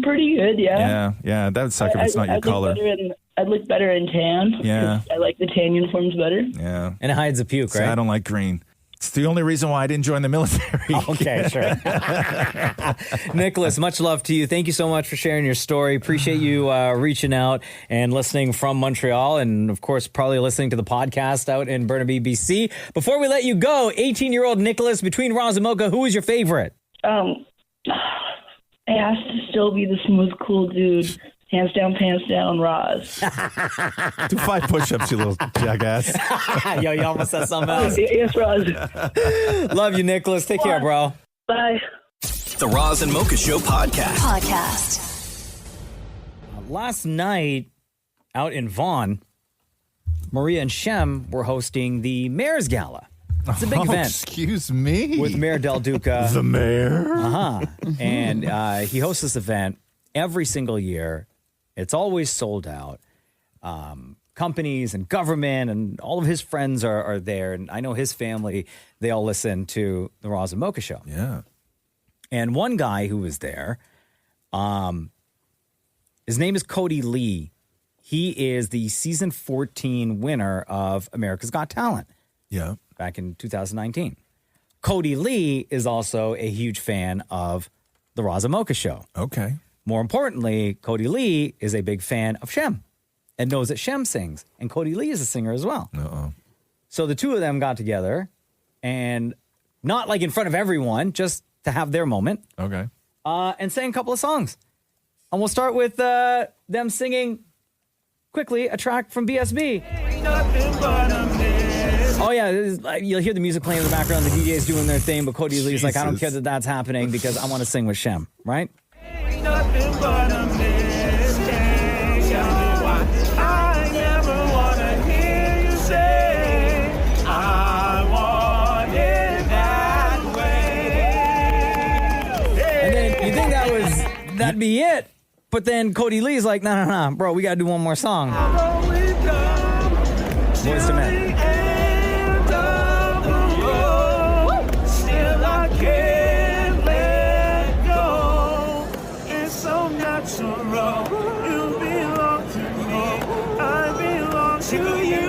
Pretty good, yeah. Yeah, that would suck if it's not your color. I'd look better in tan. Yeah. I like the tan uniforms better. Yeah. And it hides the puke, right? See, I don't like green. It's the only reason why I didn't join the military. Okay, sure. Nicholas, much love to you. Thank you so much for sharing your story. Appreciate you reaching out and listening from Montreal, and of course, probably listening to the podcast out in Burnaby, BC. Before we let you go, 18-year-old Nicholas, between Roz and Mocha, who is your favorite? It has to still be the smooth, cool dude. Hands down, pants down, Roz. Do 5 push-ups, you little jackass. Yo, you almost said something else. Yes, Roz. Love you, Nicholas. Take care, bro. Bye. The Roz and Mocha Show podcast. Last night, out in Vaughan, Maria and Shem were hosting the Mayor's Gala. It's a big event. Excuse me? With Mayor Del Duca. The mayor? Uh-huh. And he hosts this event every single year. It's always sold out. Companies and government and all of his friends are there. And I know his family, they all listen to the Roz and Mocha show. Yeah. And one guy who was there, his name is Cody Lee. He is the season 14 winner of America's Got Talent. Yeah. Back in 2019. Cody Lee is also a huge fan of the Roz and Mocha show. Okay. More importantly, Cody Lee is a big fan of Shem and knows that Shem sings. And Cody Lee is a singer as well. Uh-oh. So the two of them got together and not like in front of everyone, just to have their moment. Okay. And sang a couple of songs. And we'll start with them singing quickly a track from BSB. Oh, yeah. You'll hear the music playing in the background. The DJ's doing their thing, but Cody Lee's like, I don't care that that's happening because I want to sing with Shem, right? Nothing but a mistake. I never want to hear you say I want it that way. And then you think that'd be it. But then Cody Lee's like, no, bro, we got to do one more song. Boys to Men. Still I can't let go. It's so natural. You belong to me. I belong to you.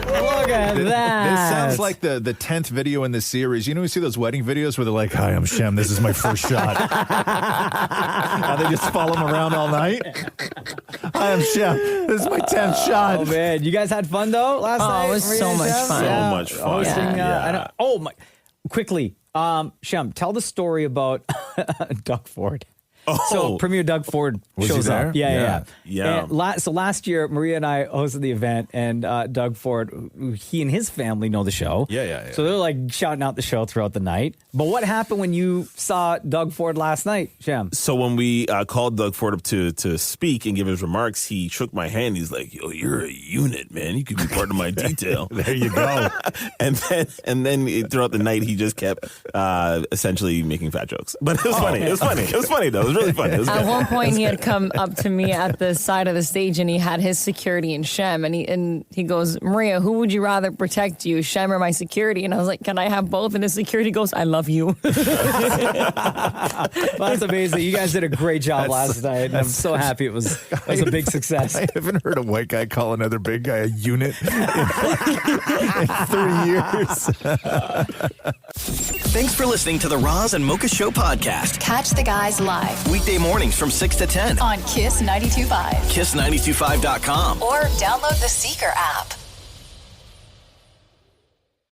Look at that. This sounds like the 10th video in this series. You know, you see those wedding videos where they're like, hi, I'm Shem. This is my first shot. And they just follow him around all night. Hi, I'm Shem. This is my 10th shot. Oh, man. You guys had fun, though, last night? Oh, it was so much fun. Yeah. So much fun. Hosting, Yeah. oh, my. Quickly, Shem, tell the story about Doug Ford. Oh. So Premier Doug Ford Was shows he there? up. Yeah. Yeah. And so last year, Maria and I hosted the event, and Doug Ford, he and his family know the show. Yeah. So they're like shouting out the show throughout the night. But what happened when you saw Doug Ford last night, Shem? So when we called Doug Ford up to speak and give his remarks, he shook my hand. He's like, "Yo, you're a unit, man. You could be part of my detail." There you go. and then throughout the night, he just kept essentially making fat jokes. But it was funny. It was funny. It was funny though. It was really funny. It was At good. one point, he had come up to me at the side of the stage, and he had his security and Shem, and he goes, "Maria, who would you rather protect you, Shem or my security?" And I was like, "Can I have both?" And his security goes, "I love you." That's amazing. You guys did a great job last night. I'm so happy it was a big success. I haven't heard a white guy call another big guy a unit in 3 years. Thanks for listening to the Roz and Mocha Show podcast. Catch the guys live Weekday mornings from 6 to 10 on Kiss 92.5 KISS925.com. or download the Seeker app.